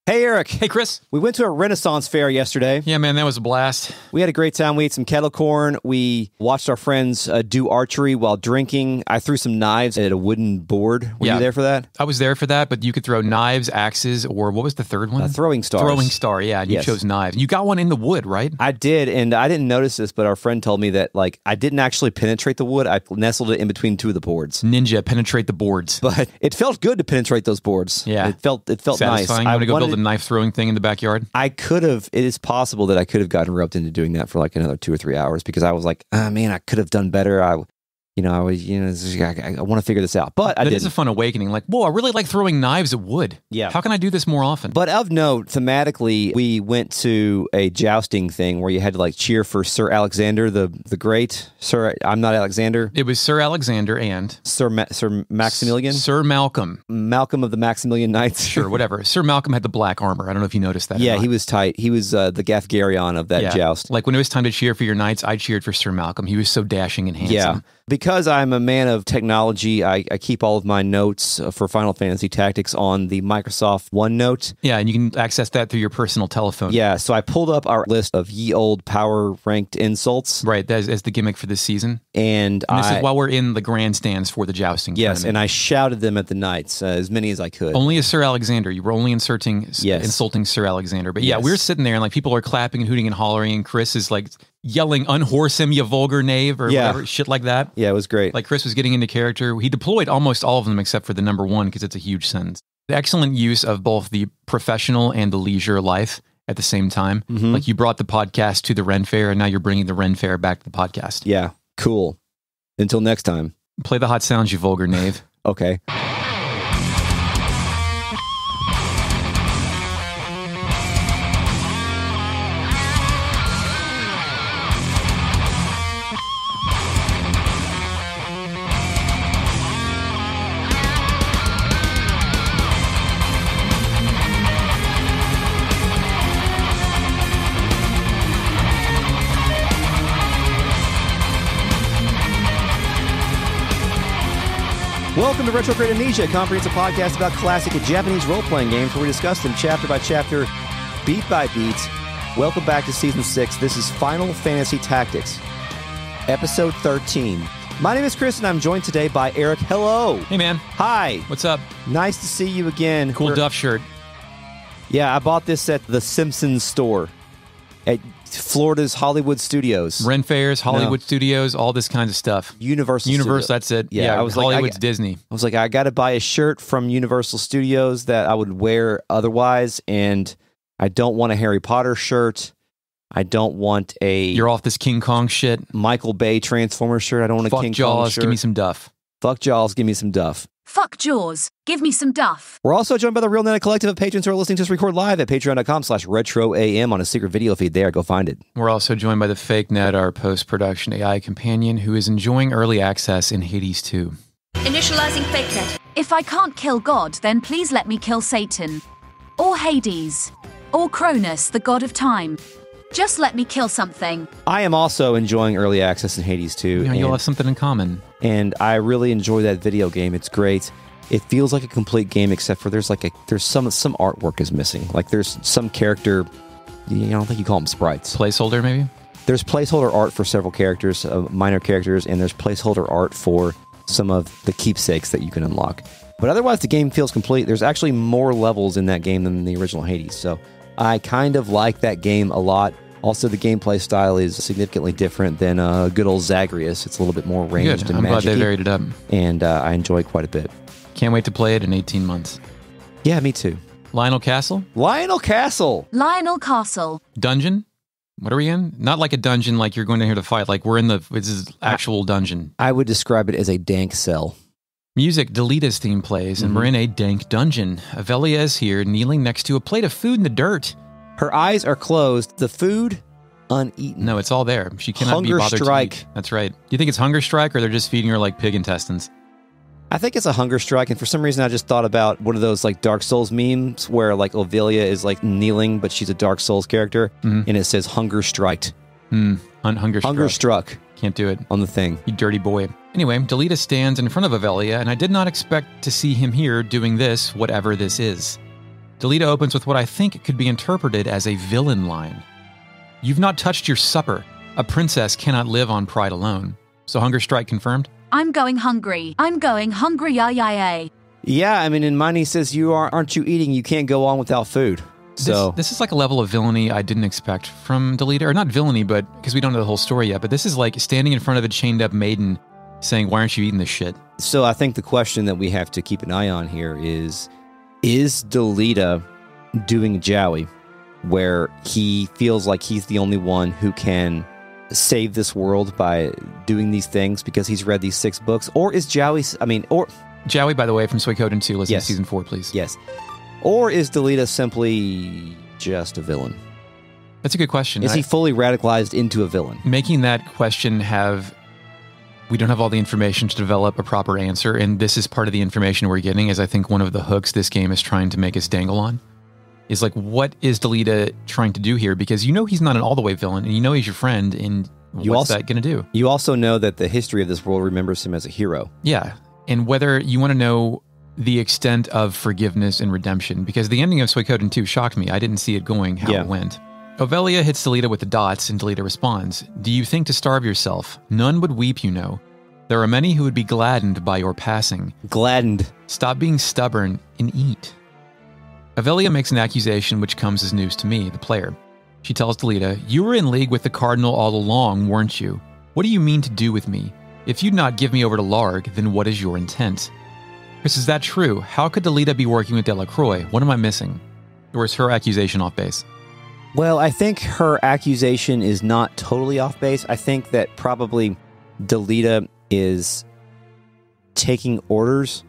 Hey, Eric. Hey, Chris. We went to a Renaissance fair yesterday. Yeah, man, that was a blast. We had a great time. We ate some kettle corn. We watched our friends do archery while drinking. I threw some knives at a wooden board. Were you there for that? I was there for that, but you could throw knives, axes, or what was the third one? Throwing stars. Throwing star, yeah. And you chose knives. You got one in the wood, right? I did, and I didn't notice this, but our friend told me that I didn't actually penetrate the wood. I nestled it in between two of the boards. Ninja, penetrate the boards. But it felt good to penetrate those boards. Yeah. It felt satisfying. nice. I want to go build a knife throwing thing in the backyard. I could have. It is possible that I could have gotten roped into doing that for another 2 or 3 hours because I was like, man, I could have done better. I want to figure this out, but I didn't. It is a fun awakening. Whoa, I really like throwing knives at wood. Yeah. How can I do this more often? But of note, thematically, we went to a jousting thing where you had to cheer for Sir Alexander the Great. Sir, I'm not Alexander. It was Sir Alexander and Sir Maximilian. Sir Malcolm. Malcolm of the Maximilian Knights. Sure, whatever. Sir Malcolm had the black armor. I don't know if you noticed that. Yeah, he was tight. He was the Gafgarrion of that joust. When it was time to cheer for your knights, I cheered for Sir Malcolm. He was so dashing and handsome. Yeah. Because I'm a man of technology, I keep all of my notes for Final Fantasy Tactics on the Microsoft OneNote. Yeah, and you can access that through your personal telephone. Yeah, so I pulled up our list of ye old power-ranked insults. Right, that is the gimmick for this season. And this is while we're in the grandstands for the jousting tournament. Yes, and I shouted them at the knights, as many as I could. Only as Sir Alexander. You were only insulting Sir Alexander. But yeah, we were sitting there and people are clapping and hooting and hollering, and Chris is yelling, unhorse him, you vulgar knave, or whatever, shit like that. Yeah, it was great. Chris was getting into character. He deployed almost all of them except for the number one because it's a huge sentence. Excellent use of both the professional and the leisure life at the same time. Mm-hmm. You brought the podcast to the Ren Faire, and now you're bringing the Ren Faire back to the podcast. Yeah, cool. Until next time. Play the hot sounds, you vulgar knave. Okay. Welcome to Retrograde Amnesia, a comprehensive podcast about classic Japanese role-playing games where we discuss them chapter by chapter, beat by beat. Welcome back to Season 6. This is Final Fantasy Tactics, Episode 13. My name is Chris, and I'm joined today by Eric. Hello. Hey, man. Hi. What's up? Nice to see you again. Cool Duff shirt. Yeah, I bought this at the Simpsons store at Florida's Hollywood Studios. Ren Fairs, Hollywood Studios, all this kinds of stuff. Universal Studios. That's it. Yeah, I was Hollywood's Disney. I was I got to buy a shirt from Universal Studios that I would wear otherwise, and I don't want a Harry Potter shirt. I don't want a... You're off this King Kong shit. Michael Bay Transformer shirt. I don't want a King Kong shirt. Give me some duff. Fuck Jaws, give me some duff. Fuck Jaws, give me some duff. We're also joined by the Real Nana Collective of patrons who are listening to us record live at patreon.com/retroam on a secret video feed there. Go find it. We're also joined by the Fake Net, our post-production AI companion, who is enjoying early access in Hades 2. Initializing Fake Net. If I can't kill God, then please let me kill Satan. Or Hades. Or Cronus, the god of time. Just let me kill something. I am also enjoying early access in Hades 2. You'll have something in common. And I really enjoy that video game. It's great. It feels like a complete game, except for there's some artwork is missing. There's some character, I don't think you call them sprites. Placeholder, maybe? There's placeholder art for several characters, minor characters, and there's placeholder art for some of the keepsakes that you can unlock. But otherwise, the game feels complete. There's actually more levels in that game than the original Hades, so I kind of like that game a lot. Also, the gameplay style is significantly different than good old Zagreus. It's a little bit more ranged and magic-y. I'm glad they varied it up. And I enjoy it quite a bit. Can't wait to play it in 18 months. Yeah, me too. Lionel Castle? Lionel Castle! Lionel Castle. Dungeon? What are we in? Not like a dungeon like you're going to here to fight. We're in this is actual dungeon. I would describe it as a dank cell. Music, Delita's theme plays, and we're in a dank dungeon. Avelia is here, kneeling next to a plate of food in the dirt. Her eyes are closed. The food, uneaten. No, it's all there. She cannot be bothered to eat. That's right. Do you think it's hunger strike, or they're just feeding her pig intestines? I think it's a hunger strike, and for some reason I just thought about one of those Dark Souls memes where Avelia is kneeling, but she's a Dark Souls character, and it says hunger striked. Hunger struck. Can't do it. On the thing. You dirty boy. Anyway, Delita stands in front of Avelia, and I did not expect to see him here doing this, whatever this is. Delita opens with what I think could be interpreted as a villain line. You've not touched your supper. A princess cannot live on pride alone. So hunger strike confirmed? I'm going hungry. I'm going hungry, yeah. Yeah, I mean, in mine he says, aren't you eating? You can't go on without food. So this is like a level of villainy I didn't expect from Delita. Or not villainy, but because we don't know the whole story yet. But this is like standing in front of a chained up maiden saying, why aren't you eating this shit? So I think the question that we have to keep an eye on here is Delita doing Jowie, where he feels like he's the only one who can save this world by doing these things because he's read these 6 books? Or is Jowie, Jowie, by the way, from Suikoden 2, listen to Season 4, please. Yes. Or is Delita simply just a villain? That's a good question. Is he fully radicalized into a villain? Making that question we don't have all the information to develop a proper answer, and this is part of the information we're getting, is I think one of the hooks this game is trying to make us dangle on. Is like, what is Delita trying to do here? Because you know he's not an all-the-way villain, and you know he's your friend, and what's that going to do? You also know that the history of this world remembers him as a hero. Yeah, and whether you want to know the extent of forgiveness and redemption, because the ending of Suikoden 2 shocked me. I didn't see it going how it went. Ovelia hits Delita with the dots, and Delita responds, do you think to starve yourself? None would weep, you know. There are many who would be gladdened by your passing. Gladdened. Stop being stubborn and eat. Ovelia makes an accusation which comes as news to me, the player. She tells Delita, you were in league with the Cardinal all along, weren't you? What do you mean to do with me? If you'd not give me over to Larg, then what is your intent? Chris, is that true? How could Delita be working with Delacroix? What am I missing? Or is her accusation off base? Well, I think her accusation is not totally off base. I think that probably Delita is taking orders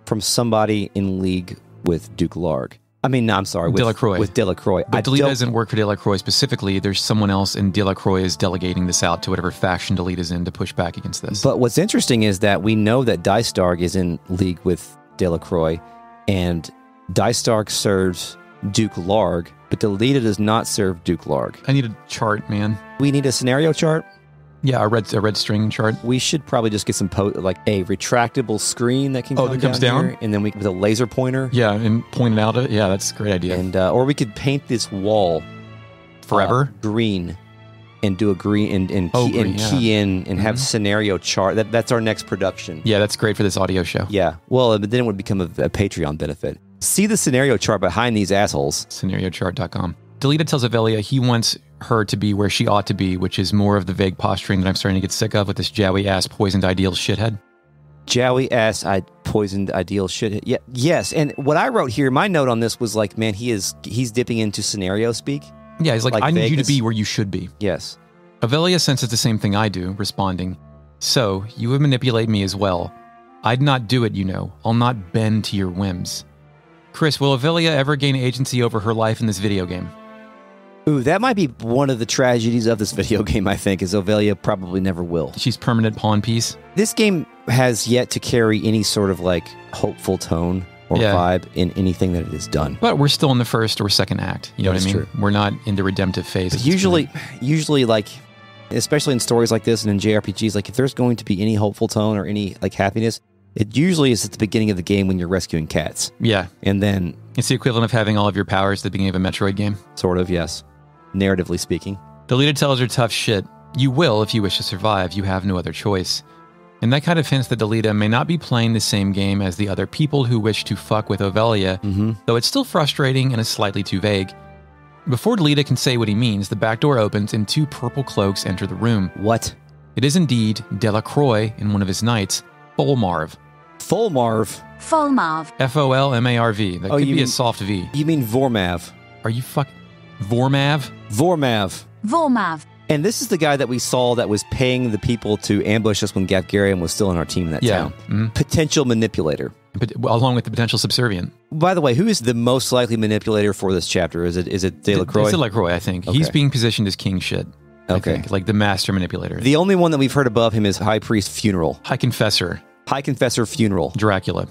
from somebody in league with Duke Larg. I mean, no, I'm sorry, with Delacroix. With Delacroix. But Delita doesn't work for Delacroix specifically. There's someone else, and Delacroix is delegating this out to whatever faction Delita's in to push back against this. But what's interesting is that we know that Dystarg is in league with Delacroix, and Dystarg serves Duke Larg, but Delita does not serve Duke Larg. I need a chart, man. We need a scenario chart? Yeah, a red string chart. We should probably just get some like a retractable screen that can comes down here, and then with a laser pointer. Yeah, and point it out. Yeah, that's a great idea. And or we could paint this wall forever green, and do a green and key in and have scenario chart. That's our next production. Yeah, that's great for this audio show. Yeah, well, but then it would become a Patreon benefit. See the scenario chart behind these assholes. Scenariochart.com. Delita tells Ovelia he wants her to be where she ought to be, which is more of the vague posturing that I'm starting to get sick of with this Jowie-ass poisoned ideal shithead. Jowie-ass poisoned ideal shithead. Yeah, yes, and what I wrote here, my note on this was like, man, he's dipping into scenario speak. Yeah, he's like I need you to be where you should be. Yes. Ovelia senses the same thing I do, responding, so, you would manipulate me as well. I'd not do it, you know. I'll not bend to your whims. Chris, will Ovelia ever gain agency over her life in this video game? Ooh, that might be one of the tragedies of this video game, I think, is Ovelia probably never will. She's permanent pawn piece. This game has yet to carry any sort of, like, hopeful tone or vibe in anything that it has done. But we're still in the first or second act. You know what I mean? True. We're not in the redemptive phase. But usually, like, especially in stories like this and in JRPGs, like, if there's going to be any hopeful tone or any, like, happiness, it usually is at the beginning of the game when you're rescuing cats. Yeah. And then... It's the equivalent of having all of your powers at the beginning of a Metroid game. Sort of, yes. Narratively speaking. Delita tells her tough shit. You will if you wish to survive. You have no other choice. And that kind of hints that Delita may not be playing the same game as the other people who wish to fuck with Ovelia, though it's still frustrating and is slightly too vague. Before Delita can say what he means, the back door opens and 2 purple cloaks enter the room. What? It is indeed Delacroix and one of his knights, Folmarv. Folmarv? Folmarv. Folmarv. That could be a soft V. You mean Vormav. Are you fucking... Vormav? Vormav. And this is the guy that we saw that was paying the people to ambush us when Gafgarrion was still in our team in that town. Mm-hmm. Potential manipulator. Along with the potential subservient. By the way, who is the most likely manipulator for this chapter? Is it Delacroix? It's Delacroix, I think. Okay. He's being positioned as king shit. Okay. I think, like the master manipulator. The only one that we've heard above him is High Priest Funeral. High Confessor Funeral. Dracula.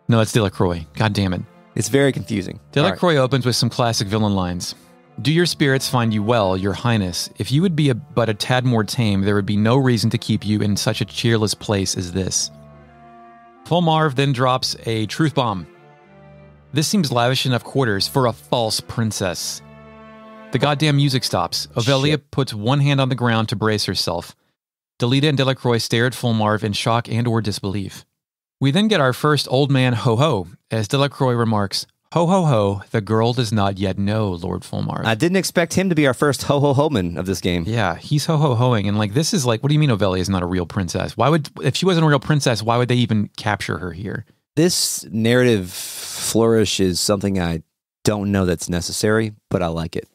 No, that's Delacroix. God damn it. It's very confusing. Delacroix opens with some classic villain lines. Do your spirits find you well, your highness? If you would be but a tad more tame, there would be no reason to keep you in such a cheerless place as this. Folmarv then drops a truth bomb. This seems lavish enough quarters for a false princess. The goddamn music stops. Ovelia puts one hand on the ground to brace herself. Delita and Delacroix stare at Fulmarv in shock and or disbelief. We then get our first old man ho-ho, as Delacroix remarks, "Ho ho ho, the girl does not yet know, Lord Fulmarv." I didn't expect him to be our first ho-ho-ho-man of this game. Yeah, he's ho-ho-hoing, and like, this is like, what do you mean Ovelia is not a real princess? If she wasn't a real princess, why would they even capture her here? This narrative flourish is something I don't know that's necessary, but I like it.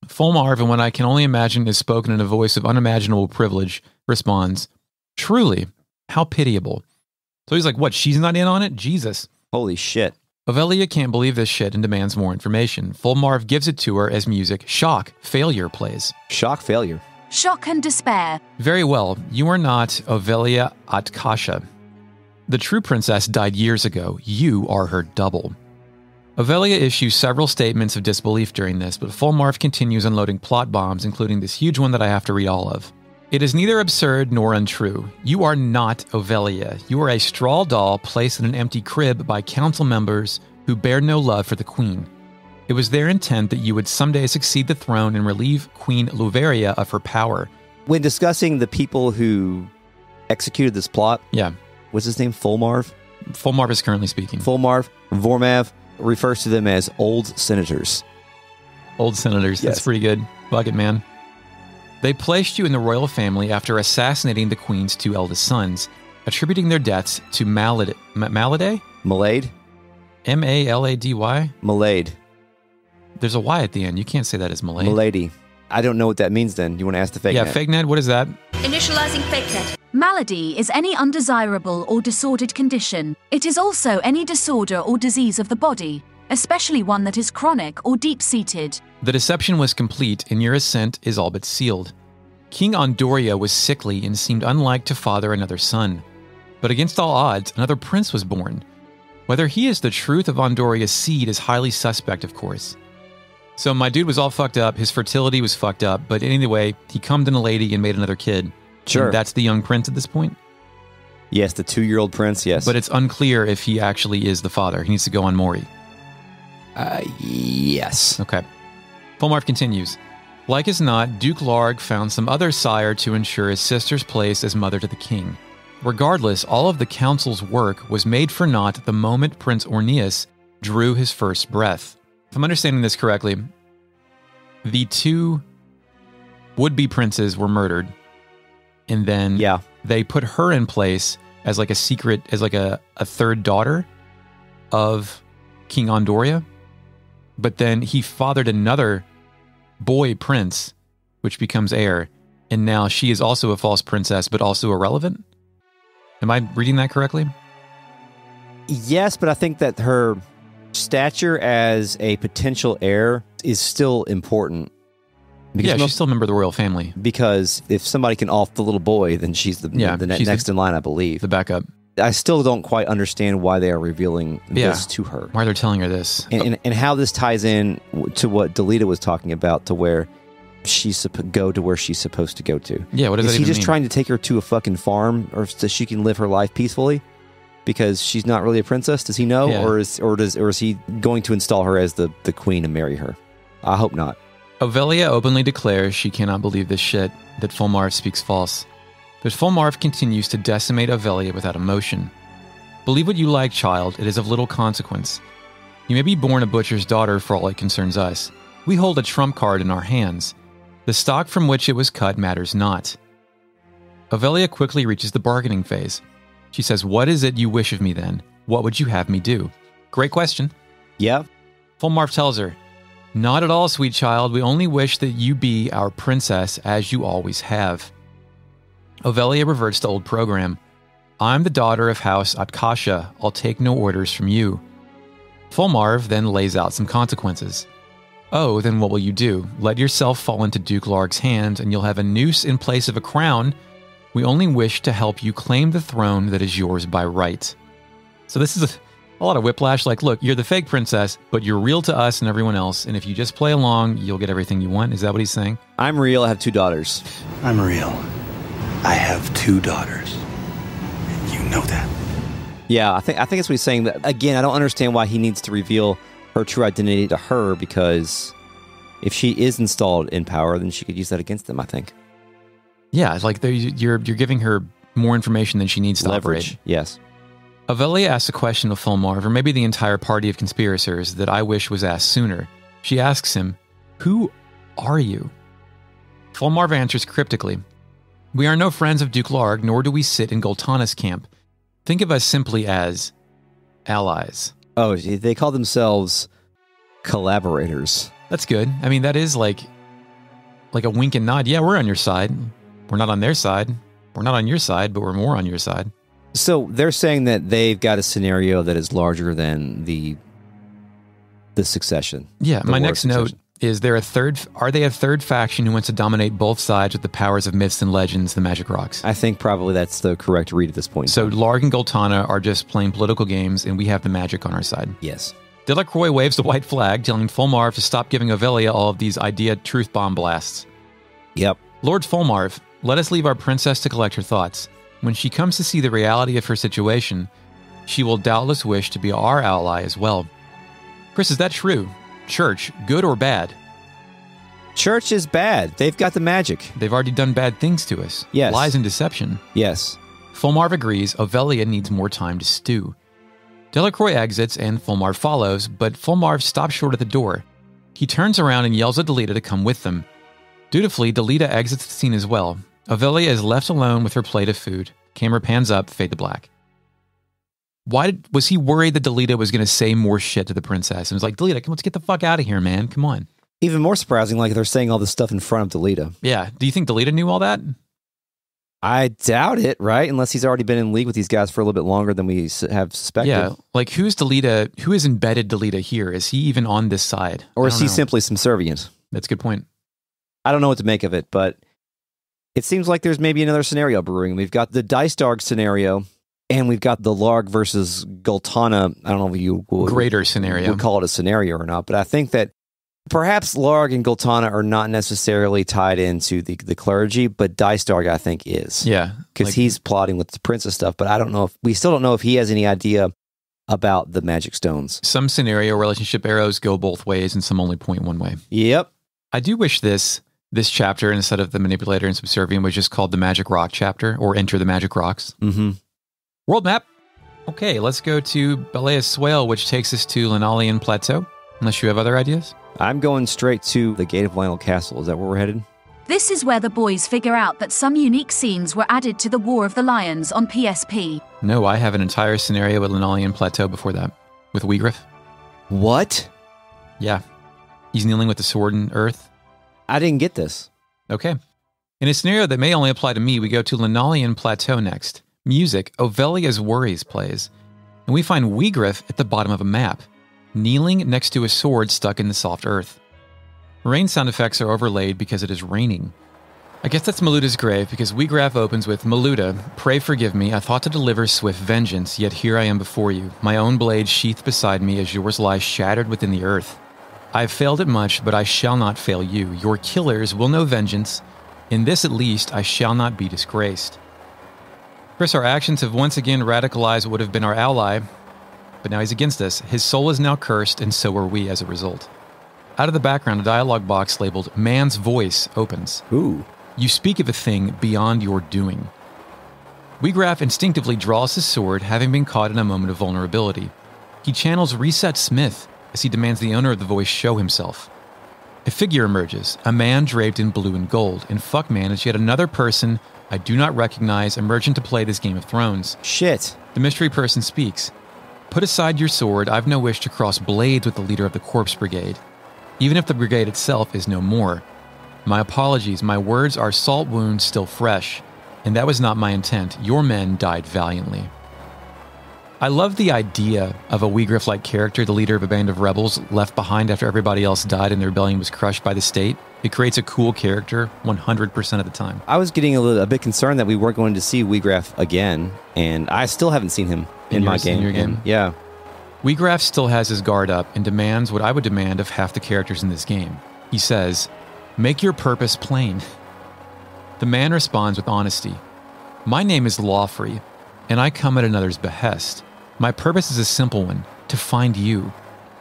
Fulmarv, in what I can only imagine is spoken in a voice of unimaginable privilege, responds, "Truly, how pitiable." So he's like, what, she's not in on it? Jesus. Holy shit. Ovelia can't believe this shit and demands more information. Fulmarv gives it to her as music, shock, failure plays. Shock, failure. Shock and despair. Very well, you are not Ovelia Atkasha. The true princess died years ago. You are her double. Ovelia issues several statements of disbelief during this, but Fulmarv continues unloading plot bombs, including this huge one that I have to read all of. It is neither absurd nor untrue. You are not Ovelia. You are a straw doll placed in an empty crib by council members who bear no love for the queen. It was their intent that you would someday succeed the throne and relieve Queen Louveria of her power. When discussing the people who executed this plot, Yeah, what's his name? Fulmarv? Fulmarv is currently speaking. Fulmarv, Vormav refers to them as old senators. Old senators, Yes. That's pretty good. Fuck it, man. They placed you in the royal family after assassinating the queen's two eldest sons, attributing their deaths to Malady? Malade? M-A-L-A-D-Y? Malade. There's a Y at the end. You can't say that as Malay. Malady. I don't know what that means then. You want to ask the fake Yeah, net? fake net, what is that? Initializing fake net. Malady is any undesirable or disordered condition. It is also any disorder or disease of the body, especially one that is chronic or deep-seated. The deception was complete, and your ascent is all but sealed. King Andoria was sickly and seemed unlike to father another son. But against all odds, another prince was born. Whether he is the truth of Andoria's seed is highly suspect, of course. So my dude was all fucked up, his fertility was fucked up, but anyway, he cummed in a lady and made another kid. Sure. And that's the young prince at this point? Yes, the 2-year-old prince, yes. But it's unclear if he actually is the father. He needs to go on Maury. Yes. Okay. Fulmarv continues. Like as not, Duke Larg found some other sire to ensure his sister's place as mother to the king. Regardless, all of the council's work was made for naught the moment Prince Orneus drew his first breath. If I'm understanding this correctly, the two would-be princes were murdered, and then they put her in place as like a secret, as like a third daughter of King Andoria. But then he fathered another boy prince, which becomes heir, and now she is also a false princess, but also irrelevant? Am I reading that correctly? Yes, but I think that her stature as a potential heir is still important. Yeah, she's still a member of the royal family. Because if somebody can off the little boy, then she's the next in line, I believe. The backup. I still don't quite understand why they are revealing this to her. Why they're telling her this. And how this ties in to what Delita was talking about, to where she's go to where she's supposed to go to. Yeah, what does that even mean? Is he just trying to take her to a fucking farm or so she can live her life peacefully? Because she's not really a princess? Does he know? Yeah. Or is he going to install her as the queen and marry her? I hope not. Ovelia openly declares she cannot believe this shit, that Fulmarv speaks false. But Fulmarv continues to decimate Ovelia without emotion. Believe what you like, child, it is of little consequence. You may be born a butcher's daughter for all it concerns us. We hold a trump card in our hands. The stock from which it was cut matters not. Ovelia quickly reaches the bargaining phase. She says, what is it you wish of me then? What would you have me do? Great question. Yeah. Fulmarv tells her, not at all, sweet child. We only wish that you be our princess as you always have. Ovelia reverts to old program. I'm the daughter of House Atkasha. I'll take no orders from you. Fulmarv then lays out some consequences. Oh, then what will you do? Let yourself fall into Duke Larg's hands and you'll have a noose in place of a crown. We only wish to help you claim the throne that is yours by right. So this is a lot of whiplash. Like, look, you're the fake princess, but you're real to us and everyone else. And if you just play along, you'll get everything you want. Is that what he's saying? I'm real. I have 2 daughters. I'm real. I have 2 daughters. And you know that. Yeah, I think that's what he's saying. That again, I don't understand why he needs to reveal her true identity to her, because if she is installed in power, then she could use that against them, I think. Yeah, it's like you're giving her more information than she needs to Leverage. operate. Yes. Avelia asks a question of Fulmarv, or maybe the entire party of conspirators, that I wish was asked sooner. She asks him, "Who are you?" Fulmarv answers cryptically, "We are no friends of Duke Larg, nor do we sit in Goltana's camp. Think of us simply as allies." Oh, they call themselves collaborators. That's good. I mean, that is like a wink and nod. Yeah, we're on your side. We're not on their side. We're not on your side, but we're more on your side. So they're saying that they've got a scenario that is larger than the succession. Yeah, my next succession. note is are they a third faction who wants to dominate both sides with the powers of myths and legends, the magic rocks? I think probably that's the correct read at this point. So Larg and Goltana are just playing political games, and we have the magic on our side. Yes. Delacroix waves the white flag, telling Fulmarv to stop giving Avelia all of these idea truth bomb blasts. Yep. Lord Fulmarv, let us leave our princess to collect her thoughts. When she comes to see the reality of her situation, she will doubtless wish to be our ally as well. Chris, is that true? Church, good or bad? Church is bad. They've got the magic. They've already done bad things to us. Yes. Lies and deception. Yes. Fulmarv agrees Avelia needs more time to stew. Delacroix exits and Fulmarv follows, but Fulmarv stops short at the door. He turns around and yells at Delita to come with them. Dutifully, Delita exits the scene as well. Avelia is left alone with her plate of food. Camera pans up, fade to black. Was he worried that Delita was going to say more shit to the princess? And was like, Delita, let's get the fuck out of here, man. Come on. Even more surprising, like they're saying all this stuff in front of Delita. Yeah. Do you think Delita knew all that? I doubt it, right? Unless he's already been in league with these guys for a little bit longer than we have suspected. Yeah. Like, who's Delita? Who has embedded Delita here? Is he even on this side? Or is he simply subservient? That's a good point. I don't know what to make of it, but it seems like there's maybe another scenario brewing. We've got the Dice Dark scenario, and we've got the Larg versus Goltana. I don't know if you greater scenario would call it a scenario or not, but I think that perhaps Larg and Goltana are not necessarily tied into the clergy, but Dice Dark, I think, is. Yeah. Because he's plotting with the princess stuff, but we still don't know if he has any idea about the magic stones. Some scenario relationship arrows go both ways, and some only point one way. Yep. I do wish this chapter, instead of the Manipulator and Subservient, was just called the Magic Rock chapter, or Enter the Magic Rocks. Mm-hmm. World map. Okay, let's go to Belea's Swale, which takes us to Lenalian Plateau, unless you have other ideas. I'm going straight to the Gate of Lionel Castle. Is that where we're headed? This is where the boys figure out that some unique scenes were added to the War of the Lions on PSP. No, I have an entire scenario at Lenalian Plateau before that, with Wiegraf. What? Yeah. He's kneeling with the sword in earth. I didn't get this. Okay. In a scenario that may only apply to me, we go to Lenalian Plateau next. Music, Ovelia's Worries plays, and we find Wiegraf at the bottom of a map, kneeling next to a sword stuck in the soft earth. Rain sound effects are overlaid because it is raining. I guess that's Maluta's grave, because Wiegraf opens with, Maluta, pray forgive me, I thought to deliver swift vengeance, yet here I am before you, my own blade sheathed beside me as yours lies shattered within the earth. I have failed at much, but I shall not fail you. Your killers will know vengeance. In this at least, I shall not be disgraced. Chris, our actions have once again radicalized what would have been our ally, but now he's against us. His soul is now cursed, and so are we as a result. Out of the background, a dialogue box labeled Man's Voice opens. Ooh. You speak of a thing beyond your doing. Wiegraf instinctively draws his sword, having been caught in a moment of vulnerability. He channels Reset Smith as he demands the owner of the voice show himself. A figure emerges, a man draped in blue and gold, and Fuckman is yet another person I do not recognize emerging to play this Game of Thrones. Shit. The mystery person speaks. Put aside your sword, I've no wish to cross blades with the leader of the Corpse Brigade, even if the brigade itself is no more. My apologies, my words are salt wounds still fresh, and that was not my intent. Your men died valiantly. I love the idea of a Wiegraf-like character, the leader of a band of rebels, left behind after everybody else died and the rebellion was crushed by the state. It creates a cool character 100% of the time. I was getting a bit concerned that we weren't going to see Wiegraf again, and I still haven't seen him in my game. In your game? Yeah. Wiegraf still has his guard up and demands what I would demand of half the characters in this game. He says, make your purpose plain. The man responds with honesty. My name is Lawfree, and I come at another's behest. My purpose is a simple one, to find you.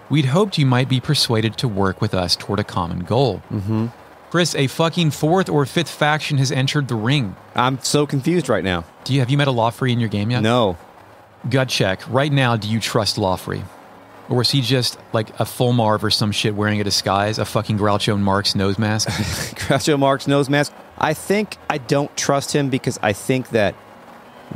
We'd hoped you might be persuaded to work with us toward a common goal. Mm-hmm. Chris, a fucking 4th or 5th faction has entered the ring. I'm so confused right now. Have you met a Lawfrey in your game yet? No. Gut check. Right now, do you trust Lawfrey? Or is he just like a full Marv or some shit wearing a disguise, a fucking Groucho Marx nose mask? Groucho Marx nose mask. I think I don't trust him because I think that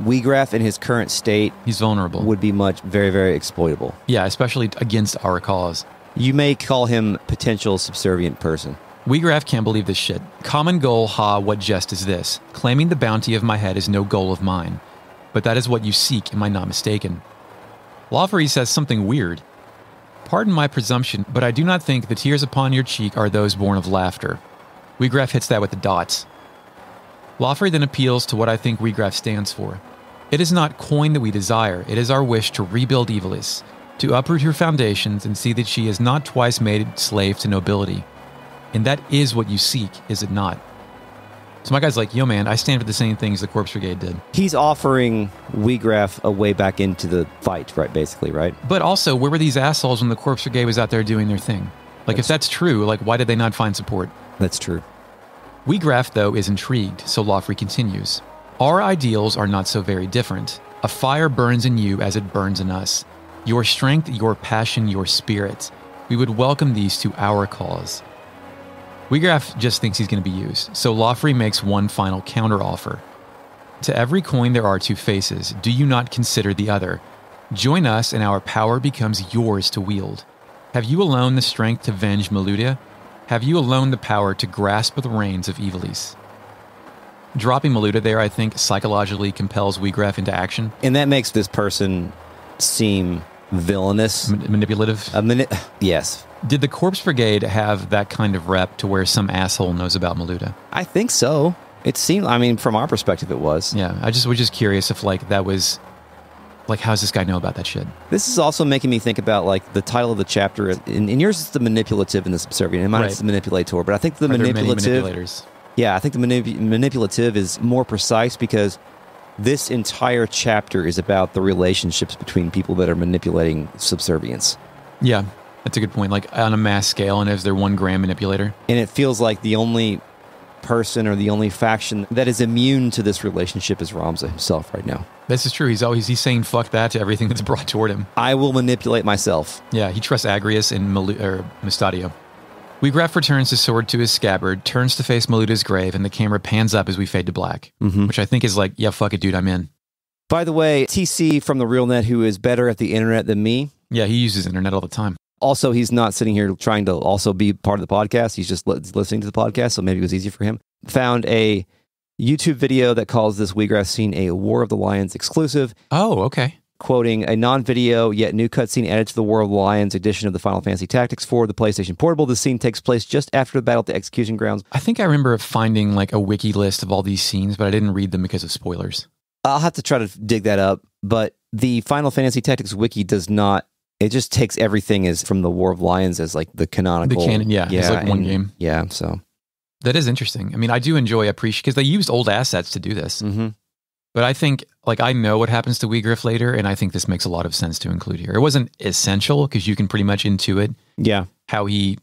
Wiegraf in his current state... He's vulnerable. ...would be very, very exploitable. Yeah, especially against our cause. You may call him potential subservient person. Wiegraf can't believe this shit. Common goal, ha, what jest is this? Claiming the bounty of my head is no goal of mine. But that is what you seek, am I not mistaken? Lawfrey says something weird. Pardon my presumption, but I do not think the tears upon your cheek are those born of laughter. Wiegraf hits that with the dots. Lawfrey then appeals to what I think Wiegraf stands for. It is not coin that we desire, it is our wish to rebuild Evilis, to uproot her foundations and see that she is not twice made slave to nobility. And that is what you seek, is it not? So my guy's like, yo man, I stand for the same things the Corpse Brigade did. He's offering Wiegraf a way back into the fight, right, basically, right? But also, where were these assholes when the Corpse Brigade was out there doing their thing? Like, if that's true, like, why did they not find support? That's true. Wiegraf, though, is intrigued, so Lawfrey continues. Our ideals are not so very different. A fire burns in you as it burns in us. Your strength, your passion, your spirit. We would welcome these to our cause. Wiegraf just thinks he's going to be used, so Lawfrey makes one final counteroffer. To every coin there are two faces. Do you not consider the other? Join us and our power becomes yours to wield. Have you alone the strength to venge Maludia? Have you alone the power to grasp the reins of Evilis? Dropping Maludia there, I think, psychologically compels Wiegraf into action. And that makes this person seem villainous. Manipulative? Yes. Did the Corpse Brigade have that kind of rep to where some asshole knows about Maludia? I think so. It seemed, I mean, from our perspective, it was. Yeah, I was just curious if, like, that was... Like, how does this guy know about that shit? This is also making me think about, like, the title of the chapter. In yours, it's the manipulative and the subservient. In mine, it's the manipulator. But I think the manipulative... Yeah, I think the manipulative is more precise because this entire chapter is about the relationships between people that are manipulating subservience. Yeah, that's a good point. Like, on a mass scale, and is there one grand manipulator? And it feels like the only person or the only faction that is immune to this relationship is Ramza himself right now. This is true. He's saying fuck that to everything that's brought toward him. I will manipulate myself. Yeah, he trusts Agrius and Mustadio. Wiegraf returns his sword to his scabbard, turns to face Maluda's grave, and the camera pans up as we fade to black, which I think is like, yeah, fuck it, dude, I'm in. By the way, TC from the Real Net, who is better at the internet than me. Yeah, he uses internet all the time. Also, he's not sitting here trying to also be part of the podcast. He's just listening to the podcast, so maybe it was easy for him. Found a YouTube video that calls this Wiegraf scene a War of the Lions exclusive. Oh, okay. Quoting a non-video yet new cutscene added to the War of the Lions edition of the Final Fantasy Tactics for the PlayStation Portable. The scene takes place just after the battle at the execution grounds. I think I remember finding like a wiki list of all these scenes, but I didn't read them because of spoilers. I'll have to try to dig that up, but the Final Fantasy Tactics wiki does not. It just takes everything as from the War of Lions as like the canonical. The canon, yeah. It's like one game. Yeah, so. That is interesting. I mean, I do appreciate, because they used old assets to do this. Mm-hmm. But I think, like, I know what happens to Wiegraf later, and I think this makes a lot of sense to include here. It wasn't essential, because you can pretty much intuit how he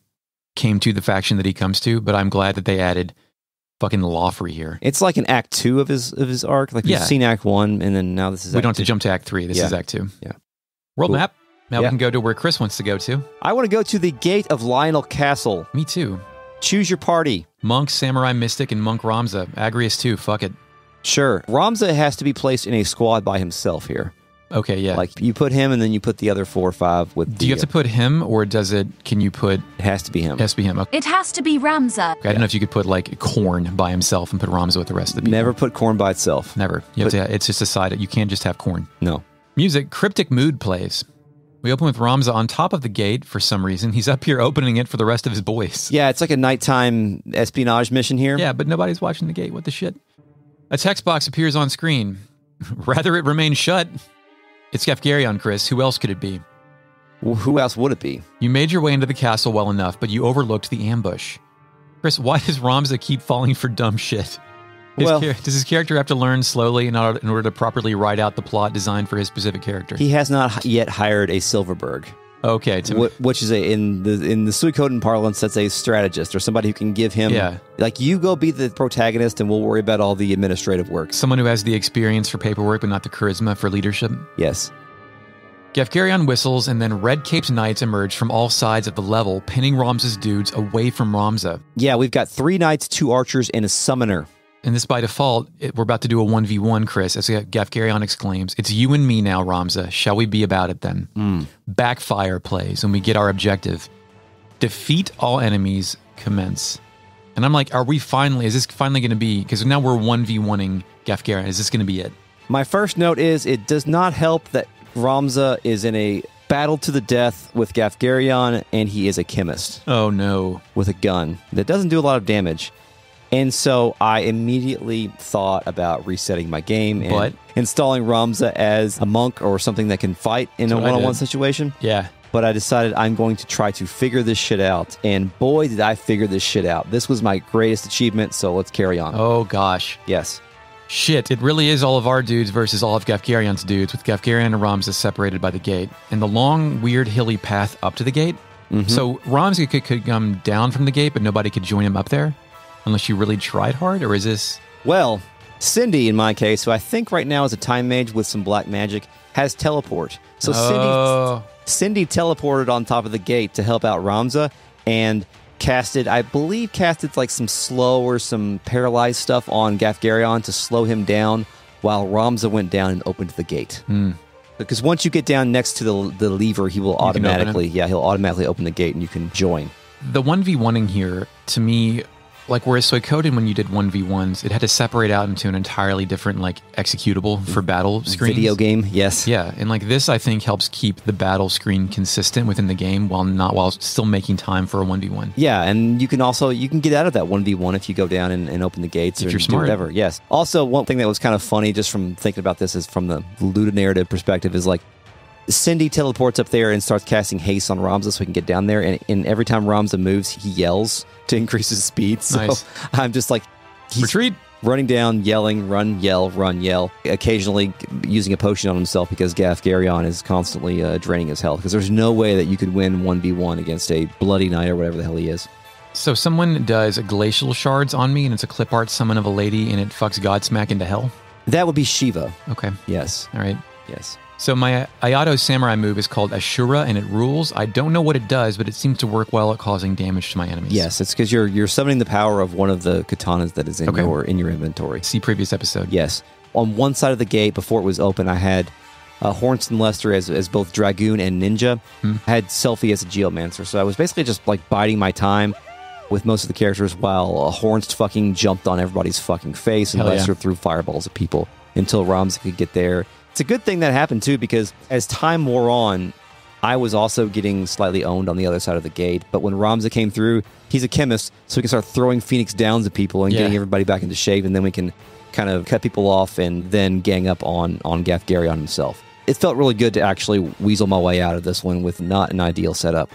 came to the faction that he comes to, but I'm glad that they added fucking Lawfrey here. It's like an Act 2 of his arc. Like, we've seen Act 1, and then now this is Act 2. We don't have to jump to Act 3. This is Act 2. Yeah. World map. Now we can go to where Chris wants to go to. I want to go to the Gate of Lionel Castle. Me too. Choose your party. Monk, Samurai Mystic, and Monk Ramza. Agrius too. Fuck it. Sure. Ramza has to be placed in a squad by himself here. Okay, yeah. Like, you put him, and then you put the other 4 or 5 with Do you have to put him, or can you put... It has to be him. It has to be him. Okay. It has to be Ramza. Okay, I don't know if you could put, like, Korn by himself and put Ramza with the rest of the people. Never put Korn by itself. Never. It's just a side. You can't just have Korn. No. Music. Cryptic Mood plays. We open with Ramza on top of the gate for some reason. He's up here opening it for the rest of his boys. Yeah, it's like a nighttime espionage mission here. Yeah, but nobody's watching the gate. What the shit? A text box appears on screen. Rather it remain shut. It's Gafgarrion, Chris. Who else could it be? Well, who else would it be? You made your way into the castle well enough, but you overlooked the ambush. Chris, why does Ramza keep falling for dumb shit? Does his character have to learn slowly in order to properly write out the plot designed for his specific character? He has not yet hired a Silverberg. Okay, which is in the Suikoden parlance, that's a strategist or somebody who can give him, like, you go be the protagonist and we'll worry about all the administrative work. Someone who has the experience for paperwork but not the charisma for leadership. Yes. Gafgarrion whistles, and then red-caped knights emerge from all sides of the level, pinning Ramza's dudes away from Ramza. Yeah, we've got 3 knights, 2 archers, and a summoner. And this, by default, we're about to do a 1v1, Chris, as Gafgarrion exclaims, "It's you and me now, Ramza. Shall we be about it then?" Backfire plays, and we get our objective. Defeat all enemies, commence. And I'm like, is this finally going to be, because now we're 1v1ing Gafgarrion, is this going to be it? My first note is, it does not help that Ramza is in a battle to the death with Gafgarrion, and he is a chemist. Oh, no. With a gun that doesn't do a lot of damage. And so I immediately thought about resetting my game and installing Ramza as a monk or something that can fight in a one-on-one situation. Yeah. But I decided I'm going to try to figure this shit out. And boy, did I figure this shit out. This was my greatest achievement, so let's carry on. Oh, gosh. Yes. Shit, it really is all of our dudes versus all of Gafgarrion's dudes, with Gafgarrion and Ramza separated by the gate. And the long, weird, hilly path up to the gate. So Ramza could come down from the gate, but nobody could join him up there? Unless you really tried hard, or is this... Well, Cindy, in my case, who I think right now is a time mage with some black magic, has teleport. So Cindy teleported on top of the gate to help out Ramza and casted like some slow or some paralyzed stuff on Gafgarrion to slow him down while Ramza went down and opened the gate. Because once you get down next to the lever, he'll automatically open the gate and you can join. The 1v1ing here, to me... Like, whereas Suikoden, when you did 1v1s, it had to separate out into an entirely different, like, executable for battle screens. Video game, yes. Yeah, and, like, this, I think, helps keep the battle screen consistent within the game while still making time for a 1v1. Yeah, and you can get out of that 1v1 if you go down and open the gates or do whatever. Yes. Also, one thing that was kind of funny, just from thinking about this, is from the ludonarrative perspective, is, like, Cindy teleports up there and starts casting haste on Ramza so he can get down there, and every time Ramza moves, he yells to increase his speed. So nice. I'm just like, he's retreat, running down, yelling, run, yell, occasionally using a potion on himself because Gafgarrion is constantly draining his health, because there's no way that you could win 1v1 against a bloody knight or whatever the hell he is. So someone does a glacial shards on me, and it's a clip art summon of a lady, and it fucks Godsmack into hell? That would be Shiva. Okay. Yes. All right. Yes. So my Ayato Samurai move is called Ashura, and it rules. I don't know what it does, but it seems to work well at causing damage to my enemies. Yes, it's because you're summoning the power of one of the katanas that is in your inventory. See previous episode. Yes. On one side of the gate, before it was open, I had Hornston Lester as both Dragoon and Ninja. I had Selfie as a Geomancer, so I was basically just like biding my time with most of the characters while Hornst fucking jumped on everybody's fucking face and Lester threw fireballs at people until Ramza could get there. It's a good thing that happened, too, because as time wore on, I was also getting slightly owned on the other side of the gate. But when Ramza came through, he's a chemist, so he can start throwing Phoenix Downs at people and getting everybody back into shape, and then we can kind of cut people off and then gang up on Gafgarrion himself. It felt really good to actually weasel my way out of this one with not an ideal setup.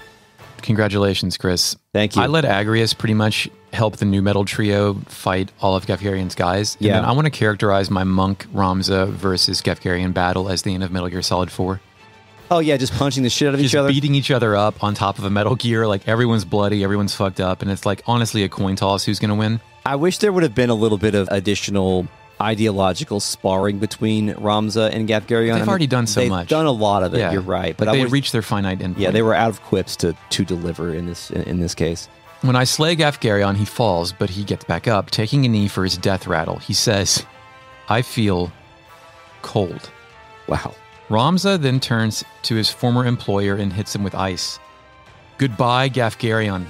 Congratulations, Chris. Thank you. I let Agrius pretty much help the new metal trio fight all of Gafgarrion's guys. And then I want to characterize my monk Ramza versus Gafgarrion battle as the end of Metal Gear Solid 4. Oh, yeah, just punching the shit out of each other? Just beating each other up on top of a Metal Gear. Like, everyone's bloody, everyone's fucked up, and it's like, honestly, a coin toss who's going to win. I wish there would have been a little bit of additional ideological sparring between Ramza and Gafgarrion. They've already done so much. They've done a lot of it, you're right. But they reached their finite endpoint. Yeah, they were out of quips to deliver in this case. When I slay Gafgarrion, he falls, but he gets back up, taking a knee for his death rattle. He says, "I feel cold." Wow. Ramza then turns to his former employer and hits him with ice. "Goodbye, Gafgarrion."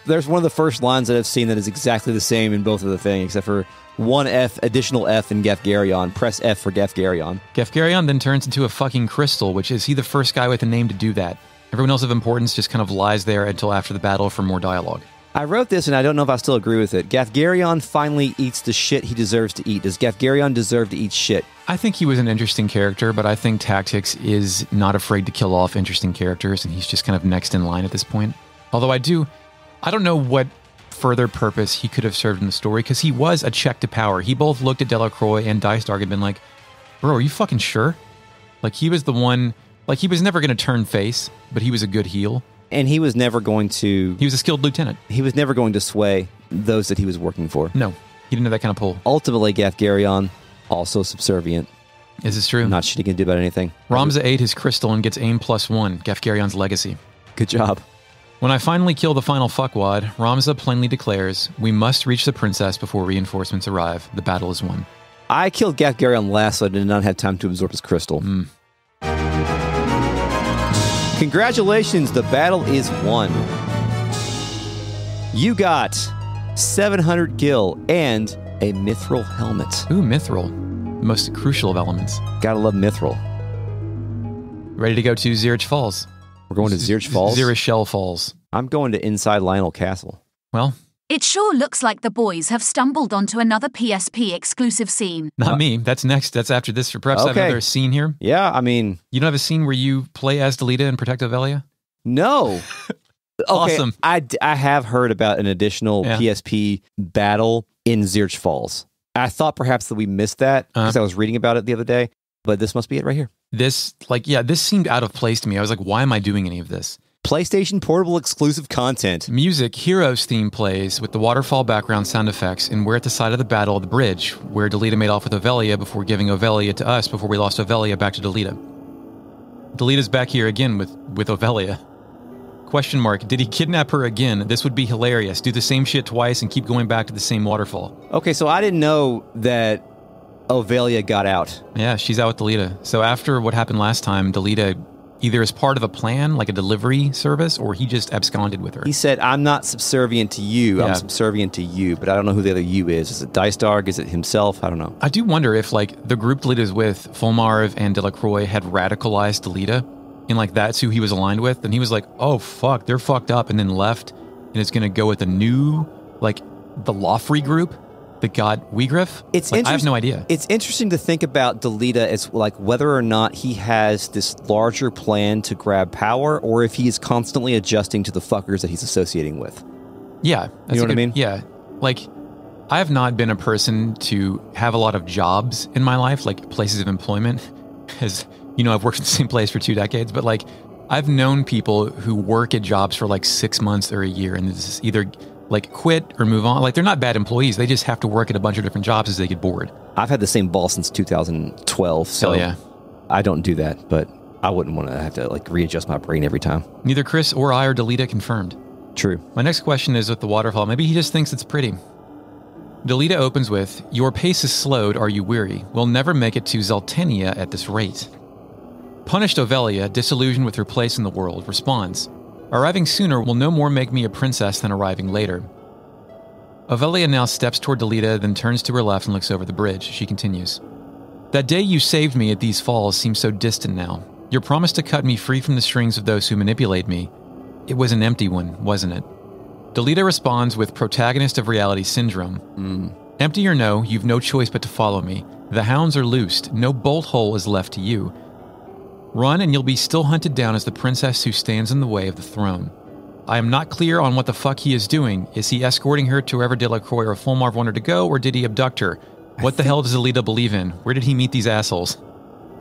There's one of the first lines that I've seen that is exactly the same in both of the things, except for one additional F in Gafgarrion. Press F for Gafgarrion. Gafgarrion then turns into a fucking crystal, which is he the first guy with a name to do that. Everyone else of importance just kind of lies there until after the battle for more dialogue. I wrote this, and I don't know if I still agree with it. Gafgarrion finally eats the shit he deserves to eat. Does Gafgarrion deserve to eat shit? I think he was an interesting character, but I think Tactics is not afraid to kill off interesting characters, and he's just kind of next in line at this point. Although I don't know what further purpose he could have served in the story, because he was a check to power. He both looked at Delacroix and Dystark and been like, bro, are you fucking sure? Like, he was the one, like, he was never going to turn face, but he was a good heel. And he was never going to... He was a skilled lieutenant. He was never going to sway those that he was working for. No, he didn't have that kind of pull. Ultimately, Gafgarrion, also subservient. Is this true? Not shit he can do about anything. Ramza ate his crystal and gets aim +1, Gafgarion's legacy. Good job. When I finally kill the final fuckwad, Ramza plainly declares, we must reach the princess before reinforcements arrive. The battle is won. I killed Gafgarrion last, so I did not have time to absorb his crystal. Congratulations, the battle is won. You got 700 gil and a mithril helmet. Ooh, mithril. The most crucial of elements. Gotta love mithril. Ready to go to Zeirchele Falls. We're going to Zeirchele Falls? Zeirchele Falls. I'm going to inside Lionel Castle. Well... It sure looks like the boys have stumbled onto another PSP exclusive scene. Not me. That's next. That's after this. Perhaps I have another scene here. Yeah, I mean... You don't have a scene where you play as Delita and protect Ovelia? No. Awesome. I have heard about an additional PSP battle in Zeirchele Falls. I thought perhaps that we missed that because I was reading about it the other day, but this must be it right here. This seemed out of place to me. I was like, why am I doing any of this? PlayStation Portable exclusive content. Music, Heroes theme plays with the waterfall background sound effects, and we're at the side of the battle of the bridge, where Delita made off with Ovelia before giving Ovelia to us before we lost Ovelia back to Delita. Delita's back here again with Ovelia. Question mark, did he kidnap her again? This would be hilarious. Do the same shit twice and keep going back to the same waterfall. Okay, so I didn't know that Ovelia got out. Yeah, she's out with Delita. So after what happened last time, Delita... either as part of a plan, like a delivery service, or he just absconded with her. He said, I'm not subservient to you, I'm subservient to you, but I don't know who the other you is. Is it Dystark? Is it himself? I don't know. I do wonder if, like, the group Delita's with, Fulmarv and Delacroix, had radicalized Delita, and, like, that's who he was aligned with, and he was like, oh, fuck, they're fucked up, and then left, and it's going to go with a new, like, the Lawfree group that got Wiegraf? I have no idea. It's interesting to think about Delita as like whether or not he has this larger plan to grab power or if he is constantly adjusting to the fuckers that he's associating with. Yeah. You know what I mean? Yeah. Like, I have not been a person to have a lot of jobs in my life, like places of employment. As you know, I've worked in the same place for 2 decades, but like I've known people who work at jobs for like 6 months or a year and it's either like quit or move on. Like, they're not bad employees. They just have to work at a bunch of different jobs as they get bored. I've had the same boss since 2012, so I don't do that, but I wouldn't want to have to like readjust my brain every time. Neither Chris or I or Delita confirmed. True. My next question is with the waterfall. Maybe he just thinks it's pretty. Delita opens with, your pace is slowed, are you weary? We'll never make it to Zeltenia at this rate. Punished Ovelia, disillusioned with her place in the world, responds, arriving sooner will no more make me a princess than arriving later. Ovelia now steps toward Delita, then turns to her left and looks over the bridge. She continues. That day you saved me at these falls seems so distant now. Your promise to cut me free from the strings of those who manipulate me. It was an empty one, wasn't it? Delita responds with protagonist of reality syndrome. Empty or no, you've no choice but to follow me. The hounds are loosed. No bolt hole is left to you. Run and you'll be still hunted down as the princess who stands in the way of the throne. I am not clear on what the fuck he is doing. Is he escorting her to wherever Delacroix or Fulmarv wanted to go, or did he abduct her? What the hell does Delita believe in? Where did he meet these assholes?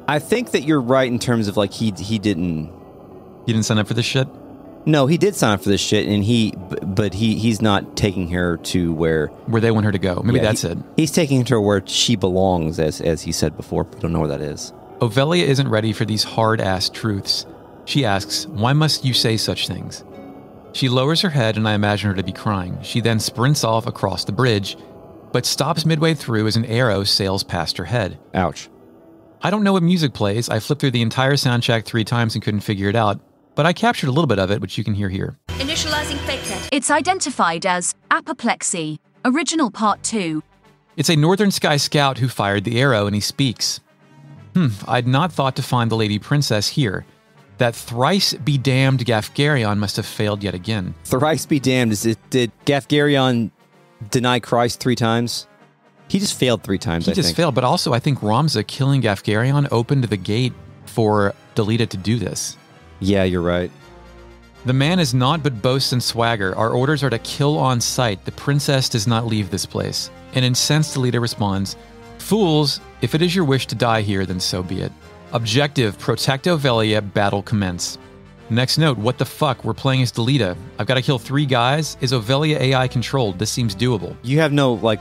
I think that you're right in terms of like he didn't... He didn't sign up for this shit? No, he did sign up for this shit, and he's not taking her to where they want her to go. Maybe that's it. He's taking her to where she belongs, as he said before. We don't know where that is. Ovelia isn't ready for these hard-ass truths. She asks, why must you say such things? She lowers her head and I imagine her to be crying. She then sprints off across the bridge, but stops midway through as an arrow sails past her head. Ouch. I don't know what music plays. I flipped through the entire soundtrack 3 times and couldn't figure it out, but I captured a little bit of it, which you can hear here. Initializing fake net. It's identified as apoplexy. Original Part 2. It's a Northern Sky Scout who fired the arrow and he speaks. I'd not thought to find the Lady Princess here. That thrice be damned Gafgarrion must have failed yet again. Thrice be damned. Did Gafgarrion deny Christ 3 times? He just failed 3 times, He just failed, but also I think Ramza killing Gafgarrion opened the gate for Delita to do this. Yeah, you're right. The man is naught but boasts and swagger. Our orders are to kill on sight. The princess does not leave this place. An incensed Delita responds, Fools, if it is your wish to die here, then so be it. Objective, protect Ovelia, battle commence. Next note, what the fuck? We're playing as Delita. I've got to kill 3 guys. Is Ovelia AI controlled? This seems doable. You have no,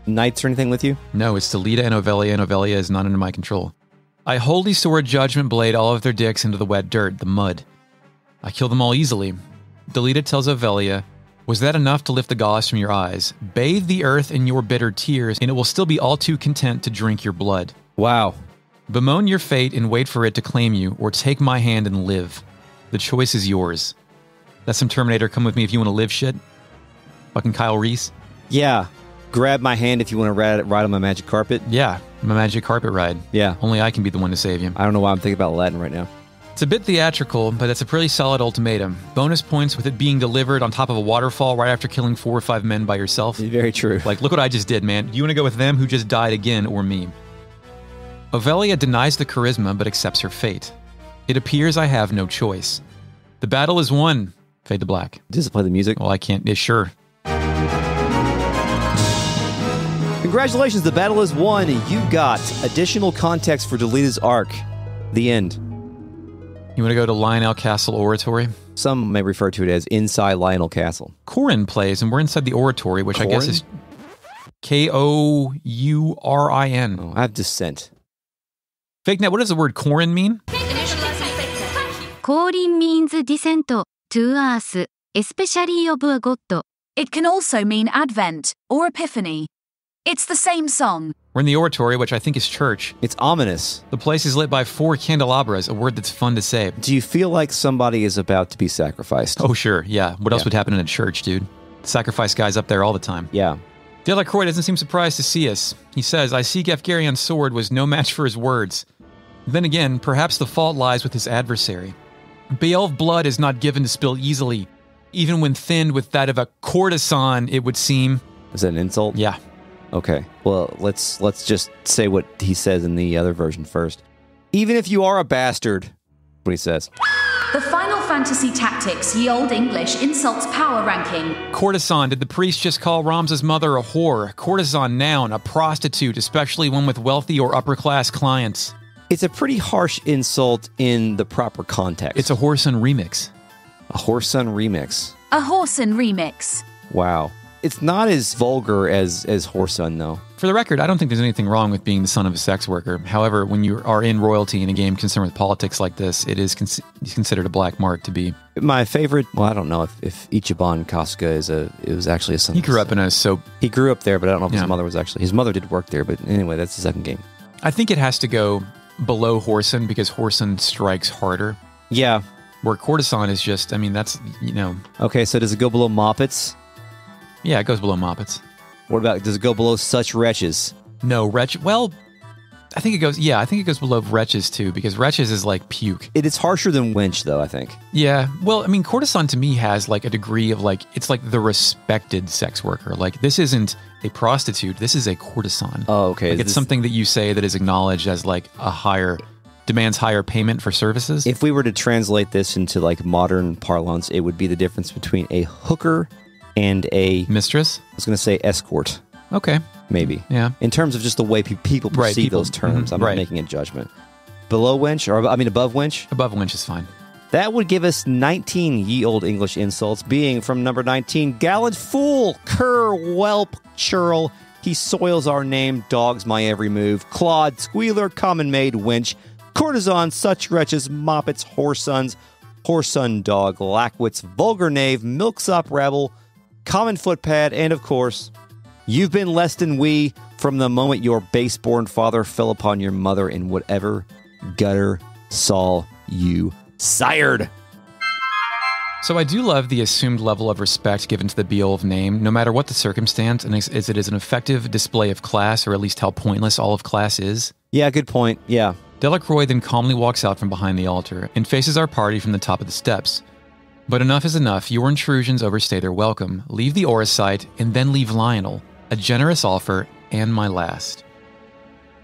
knights or anything with you? No, it's Delita and Ovelia is not under my control. I holy sword judgment blade all of their dicks into the wet dirt, the mud. I kill them all easily. Delita tells Ovelia, was that enough to lift the gauze from your eyes? Bathe the earth in your bitter tears, and it will still be all too content to drink your blood. Wow. Bemoan your fate and wait for it to claim you, or take my hand and live. The choice is yours. That's some Terminator, come with me if you want to live shit. Fucking Kyle Reese. Yeah. Grab my hand if you want to ride on my magic carpet. Yeah, my magic carpet ride. Yeah. Only I can be the one to save you. I don't know why I'm thinking about Latin right now. It's a bit theatrical, but it's a pretty solid ultimatum. Bonus points with it being delivered on top of a waterfall right after killing 4 or 5 men by yourself. Very true. Look what I just did, man. You want to go with them who just died again or me? Ovelia denies the charisma but accepts her fate. It appears I have no choice. The battle is won. Fade to black. Does it play the music? Well, I can't. Yeah, sure. Congratulations, the battle is won. You got additional context for Delita's arc. The end. You want to go to Lionel Castle Oratory? Some may refer to it as inside Lionel Castle. Cúchulainn plays, and we're inside the Oratory, which I guess is Kourin. Oh, I have dissent. Fake net, what does the word Cúchulainn mean? Cúchulainn means descent to earth, especially of a god. It can also mean advent or epiphany. It's the same song. We're in the Oratory, which I think is church. It's ominous. The place is lit by 4 candelabras, a word that's fun to say. Do you feel like somebody is about to be sacrificed? Oh, sure, yeah. What else would happen in a church, dude? Sacrifice guys up there all the time. Yeah. Delacroix doesn't seem surprised to see us. He says, I see Gafgarrion's sword was no match for his words. Then again, perhaps the fault lies with his adversary. Beelf blood is not given to spill easily. Even when thinned with that of a courtesan, it would seem. Is that an insult? Yeah. Okay. Well, let's just say what he says in the other version first. Even if you are a bastard, what he says. The Final Fantasy Tactics Ye Olde English insults power ranking. Courtesan, did the priest just call Ramza's mother a whore? Courtesan, noun, a prostitute, especially one with wealthy or upper-class clients. It's a pretty harsh insult in the proper context. It's a Whoreson remix. A Whoreson remix. A Whoreson remix. Wow. It's not as vulgar as Whoreson, though. For the record, I don't think there's anything wrong with being the son of a sex worker. However, when you are in royalty in a game concerned with politics like this, it is considered a black mark to be. My favorite, well, I don't know if Ichiban Kasuga was actually a son. He grew up in a soap. He grew up there, but I don't know if his mother was actually. His mother did work there, but anyway, that's the second game. I think it has to go below Whoreson because Whoreson strikes harder. Yeah. Where Courtesan is just, I mean, that's, Okay, so does it go below Moppets? Yeah, it goes below Moppets. What about, does it go below Such Wretches? No, well, I think it goes below Wretches too, because Wretches is like puke. It is harsher than Wench, though, I think. Yeah, well, I mean, Courtesan to me has like a degree of it's like the respected sex worker. Like, this isn't a prostitute, this is a courtesan. Oh, okay. Like, it's something that you say that is acknowledged as like demands higher payment for services. If we were to translate this into like modern parlance, it would be the difference between a hooker and a mistress. I was going to say escort. Okay. Maybe. Yeah. In terms of just the way people perceive those terms. I'm not making a judgment. Below wench, or I mean above wench? Above wench is fine. That would give us 19 ye olde English insults, being from number 19, gallant fool, cur, whelp, churl, he soils our name, dogs my every move, clod, squealer, common maid, wench, courtesan, such wretches, moppets, whoresons, whoreson dog, lackwits, vulgar knave, milksop rabble, common footpad, and of course, you've been less than we from the moment your base-born father fell upon your mother in whatever gutter saw you sired. So I do love the assumed level of respect given to the Beelf name, no matter what the circumstance, and as it is an effective display of class, or at least how pointless all of class is. Yeah, good point. Yeah. Delacroix then calmly walks out from behind the altar and faces our party from the top of the steps. But enough is enough. Your intrusions overstay their welcome. Leave the Aura site, and then leave Lionel. A generous offer, and my last.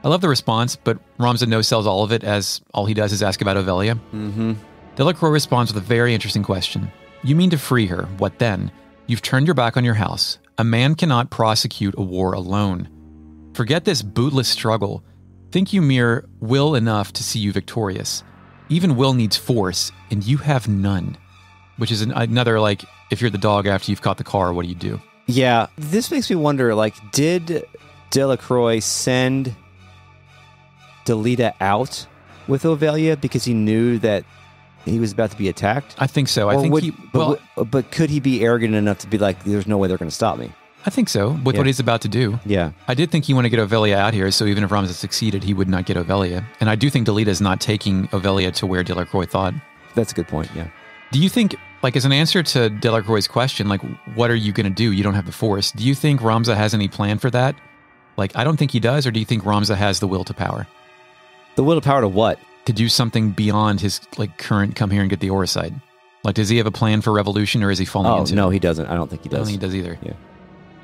I love the response, but Ramza no-sells all of it, as all he does is ask about Ovelia. Mm-hmm. Delacroix responds with a very interesting question. You mean to free her? What then? You've turned your back on your house. A man cannot prosecute a war alone. Forget this bootless struggle. Think you mere will enough to see you victorious. Even will needs force, and you have none. Which is another, like, if you're the dog after you've caught the car, what do you do? Yeah, this makes me wonder, like, did Delacroix send Delita out with Ovelia because he knew that he was about to be attacked? I think so. But could he be arrogant enough to be like, there's no way they're going to stop me? I think so, with what he's about to do. Yeah. I did think he wanted to get Ovelia out here, so even if Ramza succeeded, he would not get Ovelia. And I do think Delita is not taking Ovelia to where Delacroix thought. That's a good point, yeah. Do you think, like, as an answer to Delacroix's question, like, what are you going to do? You don't have the force. Do you think Ramza has any plan for that? Like, I don't think he does, or do you think Ramza has the will to power? The will to power to what? To do something beyond his, like, current come here and get the Oracite. Like, does he have a plan for revolution, or is he falling into no, it? he doesn't. I don't think he does. I don't think he does either. Yeah.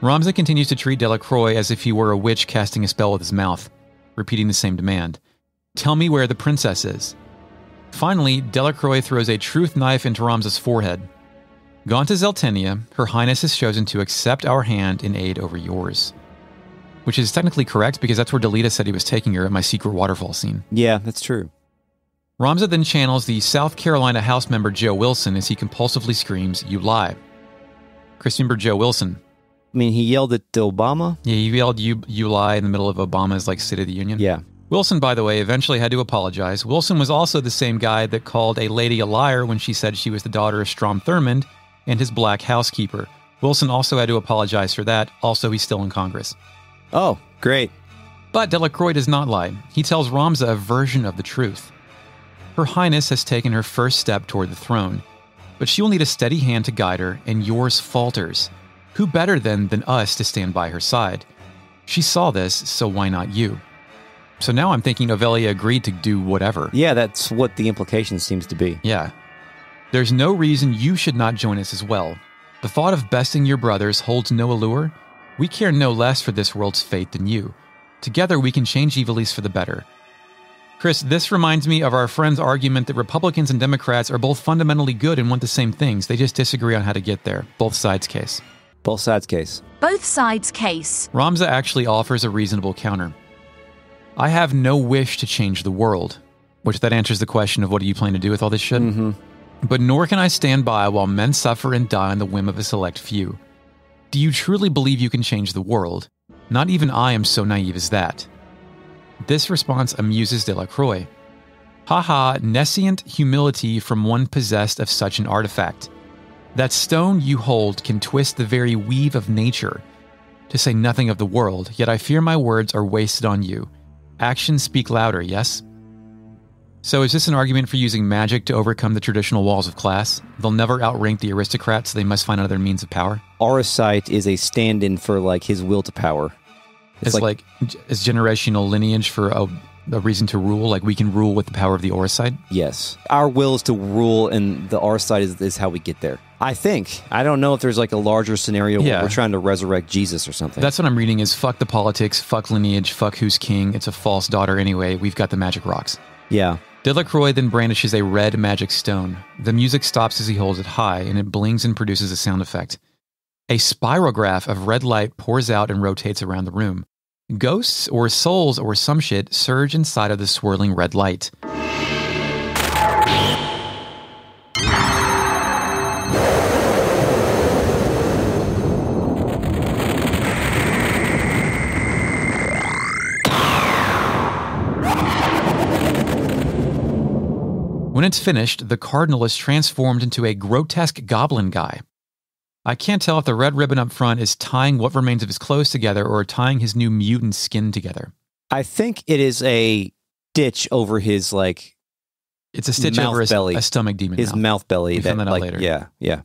Ramza continues to treat Delacroix as if he were a witch casting a spell with his mouth, repeating the same demand. Tell me where the princess is. Finally, Delacroix throws a truth knife into Ramza's forehead. Gone to Zeltenia, Her Highness has chosen to accept our hand in aid over yours. Which is technically correct, because that's where Delita said he was taking her at my secret waterfall scene. Yeah, that's true. Ramza then channels the South Carolina House member Joe Wilson as he compulsively screams, "You lie." Chris, remember Joe Wilson? I mean, he yelled at Obama? Yeah, he yelled, you lie, in the middle of Obama's, like, State of the Union. Yeah. Wilson, by the way, eventually had to apologize. Wilson was also the same guy that called a lady a liar when she said she was the daughter of Strom Thurmond and his black housekeeper. Wilson also had to apologize for that. Also, he's still in Congress. Oh, great. But Delacroix does not lie. He tells Ramza a version of the truth. Her Highness has taken her first step toward the throne, but she will need a steady hand to guide her, and yours falters. Who better than us to stand by her side? She saw this, so why not you? So now I'm thinking Ovelia agreed to do whatever. Yeah, that's what the implication seems to be. Yeah. There's no reason you should not join us as well. The thought of besting your brothers holds no allure. We care no less for this world's fate than you. Together we can change Evilise for the better. Chris, this reminds me of our friend's argument that Republicans and Democrats are both fundamentally good and want the same things. They just disagree on how to get there. Both sides' case. Both sides' case. Both sides' case. Ramza actually offers a reasonable counter. I have no wish to change the world, which that answers the question of what do you plan to do with all this shit? Mm-hmm. But nor can I stand by while men suffer and die on the whim of a select few. Do you truly believe you can change the world? Not even I am so naive as that. This response amuses Delacroix. Haha, nescient humility from one possessed of such an artifact. That stone you hold can twist the very weave of nature, to say nothing of the world, yet I fear my words are wasted on you. Actions speak louder, yes? So is this an argument for using magic to overcome the traditional walls of class? They'll never outrank the aristocrats, so they must find other means of power? Oracite is a stand-in for, like, his will to power. It's like is generational lineage for a reason to rule? Like, we can rule with the power of the Oracite? Yes. Our will is to rule, and the Oracite is how we get there. I think. I don't know if there's, like, a larger scenario where we're trying to resurrect Jesus or something. That's what I'm reading is fuck the politics, fuck lineage, fuck who's king. It's a false daughter anyway. We've got the magic rocks. Yeah. Delacroix then brandishes a red magic stone. The music stops as he holds it high, and it blings and produces a sound effect. A spirograph of red light pours out and rotates around the room. Ghosts or souls or some shit surge inside of the swirling red light. When it's finished, the cardinal is transformed into a grotesque goblin guy. I can't tell if the red ribbon up front is tying what remains of his clothes together or tying his new mutant skin together. I think it is a stitch over his, like, it's a stitch over his a stomach demon. His mouth belly. We found that out later. Yeah, yeah.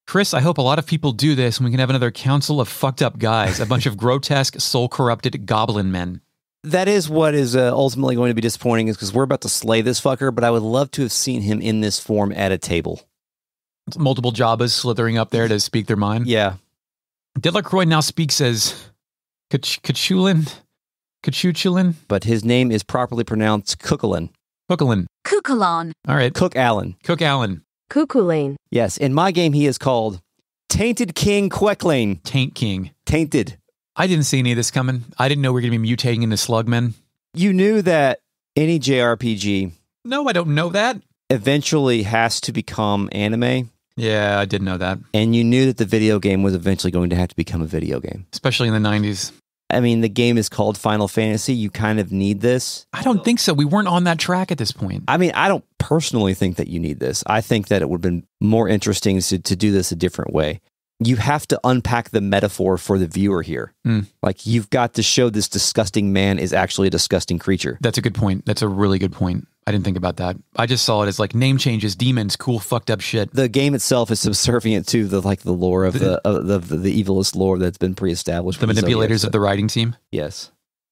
Chris, I hope a lot of people do this and we can have another council of fucked up guys, a bunch of grotesque, soul-corrupted goblin men. That is what is ultimately going to be disappointing, is because we're about to slay this fucker, but I would love to have seen him in this form at a table. Multiple Jabbas slithering up there to speak their mind. Yeah. Delacroix now speaks as Cúchulainn. But his name is properly pronounced Cúchulainn. Cúchulainn. Cúchulainn. All right. Cúchulainn. Cúchulainn. Cúchulainn. Yes, in my game, he is called Tainted King Cúchulainn. Taint King. Tainted. I didn't see any of this coming. I didn't know we were going to be mutating into slugmen. You knew that any JRPG No, I don't know that. eventually has to become anime, Yeah, I did know that. and you knew that the video game was eventually going to have to become a video game. Especially in the 90s. I mean, the game is called Final Fantasy. You kind of need this. I don't think so. We weren't on that track at this point. I mean, I don't personally think that you need this. I think that it would have been more interesting to do this a different way. You have to unpack the metaphor for the viewer here. Like, you've got to show this disgusting man is actually a disgusting creature. That's a good point. That's a really good point. I didn't think about that. I just saw it as like name changes, demons, cool, fucked up shit. The game itself is subservient to the lore of the evilest lore that's been pre-established. The manipulators of the writing team. Yes.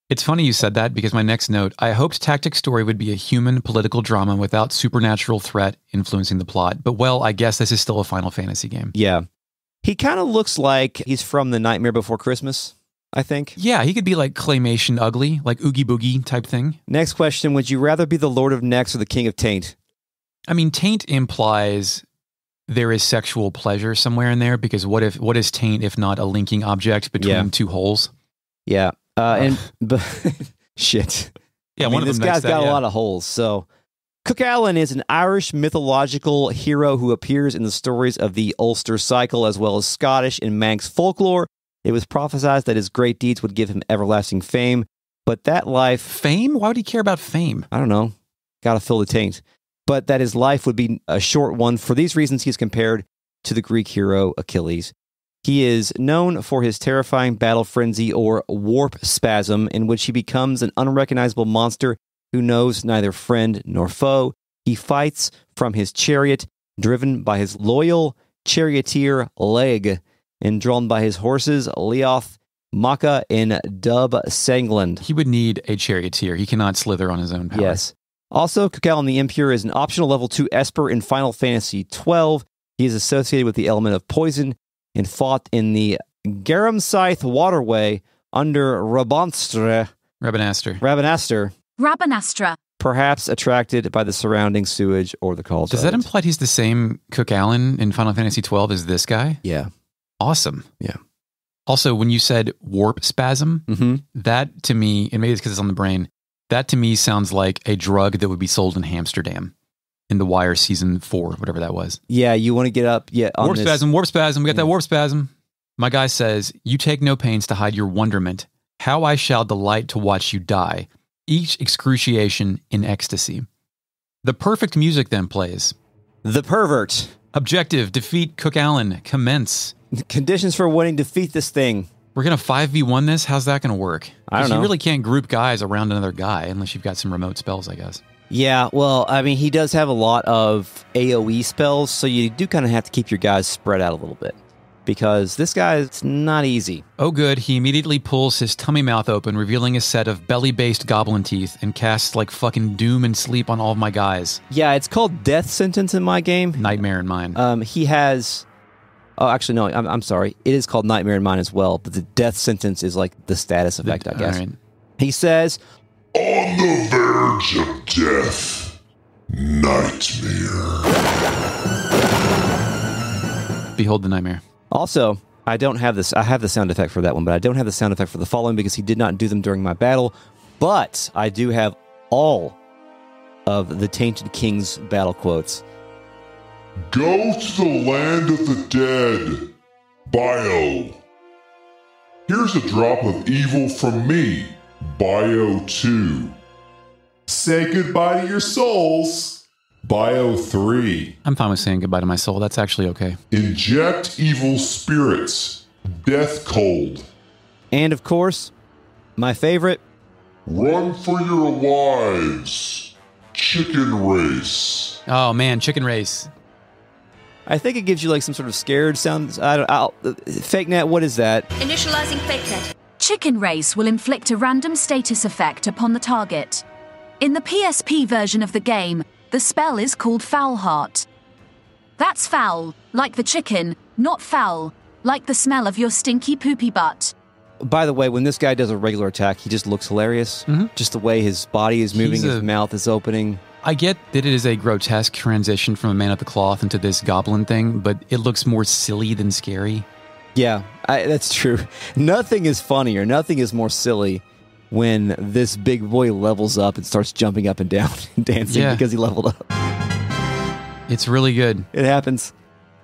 It's funny you said that because my next note, I hoped Tactic Story would be a human political drama without supernatural threat influencing the plot. But well, I guess this is still a Final Fantasy game. Yeah. He kind of looks like he's from The Nightmare Before Christmas, I think. Yeah, he could be like claymation ugly, like Oogie Boogie type thing. Next question, would you rather be the Lord of Nex or the King of Taint? I mean, taint implies there is sexual pleasure somewhere in there because what is taint if not a linking object between two holes? Yeah. Shit. Yeah, I mean, this guy's got a lot of holes, so... Cúchulainn is an Irish mythological hero who appears in the stories of the Ulster Cycle as well as Scottish and Manx folklore. It was prophesied that his great deeds would give him everlasting fame, but that life... Fame? Why would he care about fame? I don't know. Gotta fill the taint. But that his life would be a short one. For these reasons, he is compared to the Greek hero Achilles. He is known for his terrifying battle frenzy or warp spasm, in which he becomes an unrecognizable monster who knows neither friend nor foe. He fights from his chariot, driven by his loyal charioteer Leg, and drawn by his horses Leoth, Macha, and Dub Sangland. He would need a charioteer. He cannot slither on his own power. Yes. Also, Cúchulainn the Impure is an optional level 2 Esper in Final Fantasy XII. He is associated with the element of poison and fought in the Garamscythe waterway under Rabanastre. Rabanastre. Perhaps attracted by the surrounding sewage or the calls. Does that imply he's the same Cúchulainn in Final Fantasy XII as this guy? Yeah. Awesome. Yeah. Also, when you said warp spasm, that to me, and maybe it's because it's on the brain, that to me sounds like a drug that would be sold in Amsterdam in The Wire season 4, whatever that was. Yeah, you want to get up. Yeah, on warp spasm. We got that warp spasm. My guy says, you take no pains to hide your wonderment. How I shall delight to watch you die. Each excruciation in ecstasy. The perfect music then plays. The Pervert. Objective, defeat Cúchulainn. Commence. The conditions for winning, defeat this thing. We're going to 5v1 this? How's that going to work? I don't know. You really can't group guys around another guy unless you've got some remote spells, I guess. Yeah, well, I mean, he does have a lot of AoE spells, so you do kind of have to keep your guys spread out a little bit. Because this guy is not easy. Oh good, he immediately pulls his tummy mouth open, revealing a set of belly-based goblin teeth, and casts like fucking doom and sleep on all of my guys. Yeah, it's called Death Sentence in my game. Nightmare in mine. He has... Oh, actually, no, I'm sorry. It is called Nightmare in mine as well, but the Death Sentence is like the status effect, I guess. Right. He says... On the verge of death, nightmare. Behold the nightmare. Also, I don't have this. I have the sound effect for that one, but I don't have the sound effect for the following because he did not do them during my battle. But I do have all of the Tainted King's battle quotes. Go to the land of the dead. Bio. Here's a drop of evil from me. Bio 2. Say goodbye to your souls. Bio 3. I'm fine with saying goodbye to my soul. That's actually okay. Inject evil spirits. Death cold. And of course, my favorite. Run for your lives. Chicken race. Oh man, chicken race. I think it gives you like some sort of scared sound. Fake net, what is that? Initializing fake net. Chicken race will inflict a random status effect upon the target. In the PSP version of the game, the spell is called Foul Heart. That's foul, like the chicken, not foul, like the smell of your stinky poopy butt. By the way, when this guy does a regular attack, he just looks hilarious. Just the way his body is moving, his mouth is opening. I get that it is a grotesque transition from a man of the cloth into this goblin thing, but it looks more silly than scary. Yeah, that's true. Nothing is funnier. Nothing is more silly when this big boy levels up and starts jumping up and down and dancing because he leveled up. It's really good. It happens.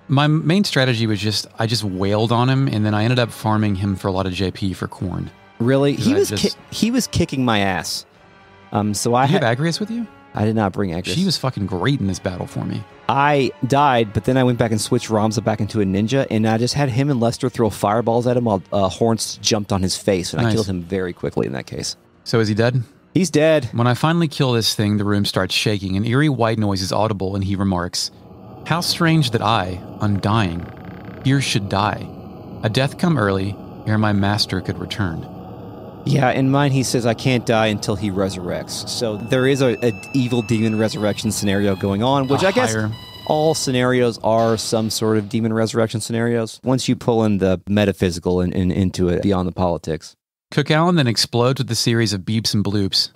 My main strategy was I just wailed on him, and then I ended up farming him for a lot of JP for corn. Really? He was kicking my ass. So I Did you have Agrius with you? I did not bring Agrius. She was fucking great in this battle for me. I died, but then I went back and switched Ramza back into a ninja, and I just had him and Lester throw fireballs at him while Horns jumped on his face, and I killed him very quickly in that case. So is he dead? He's dead. When I finally kill this thing, the room starts shaking. An eerie white noise is audible, and he remarks, "How strange that I, undying, here should die. A death come early, ere my master could return." Yeah, in mine he says I can't die until he resurrects. So there is a evil demon resurrection scenario going on, which I guess all scenarios are some sort of demon resurrection scenarios. Once you pull in the metaphysical and into it beyond the politics. Cúchulainn then explodes with a series of beeps and bloops.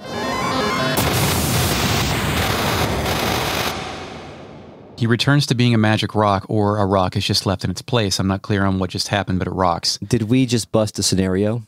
He returns to being a magic rock, or a rock is just left in its place. I'm not clear on what just happened, but it rocks. Did we just bust a scenario?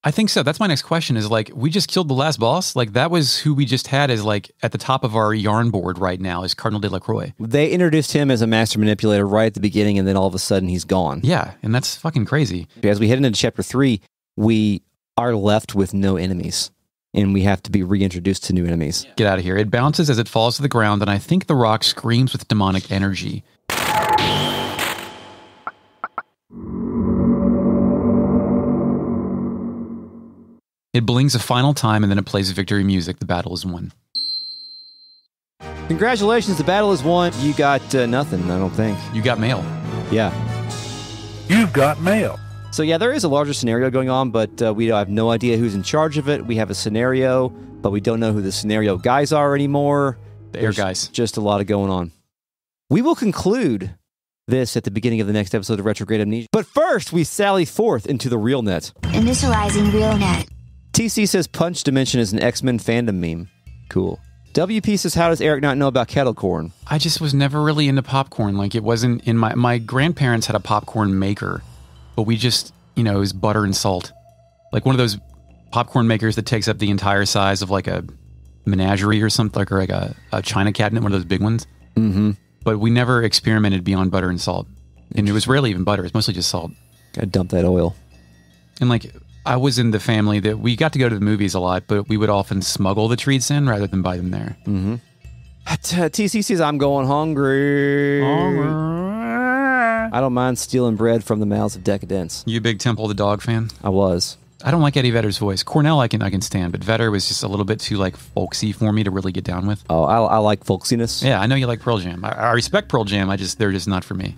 I think so. That's my next question is we just killed the last boss? That was who we just had as at the top of our yarn board right now is Cardinal de la Croix. They introduced him as a master manipulator right at the beginning, and then all of a sudden he's gone. Yeah, and that's fucking crazy. As we head into chapter 3, we are left with no enemies, and we have to be reintroduced to new enemies. Get out of here. It bounces as it falls to the ground, and I think the rock screams with demonic energy. It blings a final time, and then it plays victory music. The battle is won. Congratulations, the battle is won. You got nothing, I don't think. You got mail. Yeah. You've got mail. So yeah, there is a larger scenario going on, but we have no idea who's in charge of it. We have a scenario, but we don't know who the scenario guys are anymore. There's guys. Just a lot of going on. We will conclude this at the beginning of the next episode of Retrograde Amnesia. But first, we sally forth into the real net. Initializing real net. TC says Punch Dimension is an X-Men fandom meme. Cool. WP says, how does Eric not know about kettle corn? I just was never really into popcorn. It wasn't in my grandparents had a popcorn maker, but we just, it was butter and salt. One of those popcorn makers that takes up the entire size of a menagerie or something, or a china cabinet, one of those big ones. Mm-hmm. But we never experimented beyond butter and salt. And it was rarely even butter. It's mostly just salt. Gotta dump that oil. And I was in the family that we got to go to the movies a lot, but we would often smuggle the treats in rather than buy them there. Mm-hmm. TC says, I'm going hungry. I don't mind stealing bread from the mouths of decadence. You a big Temple the Dog fan? I was. I don't like Eddie Vedder's voice. Cornell I can stand, but Vedder was just a little bit too folksy for me to really get down with. Oh, I like folksiness. Yeah, I know you like Pearl Jam. I respect Pearl Jam. They're just not for me.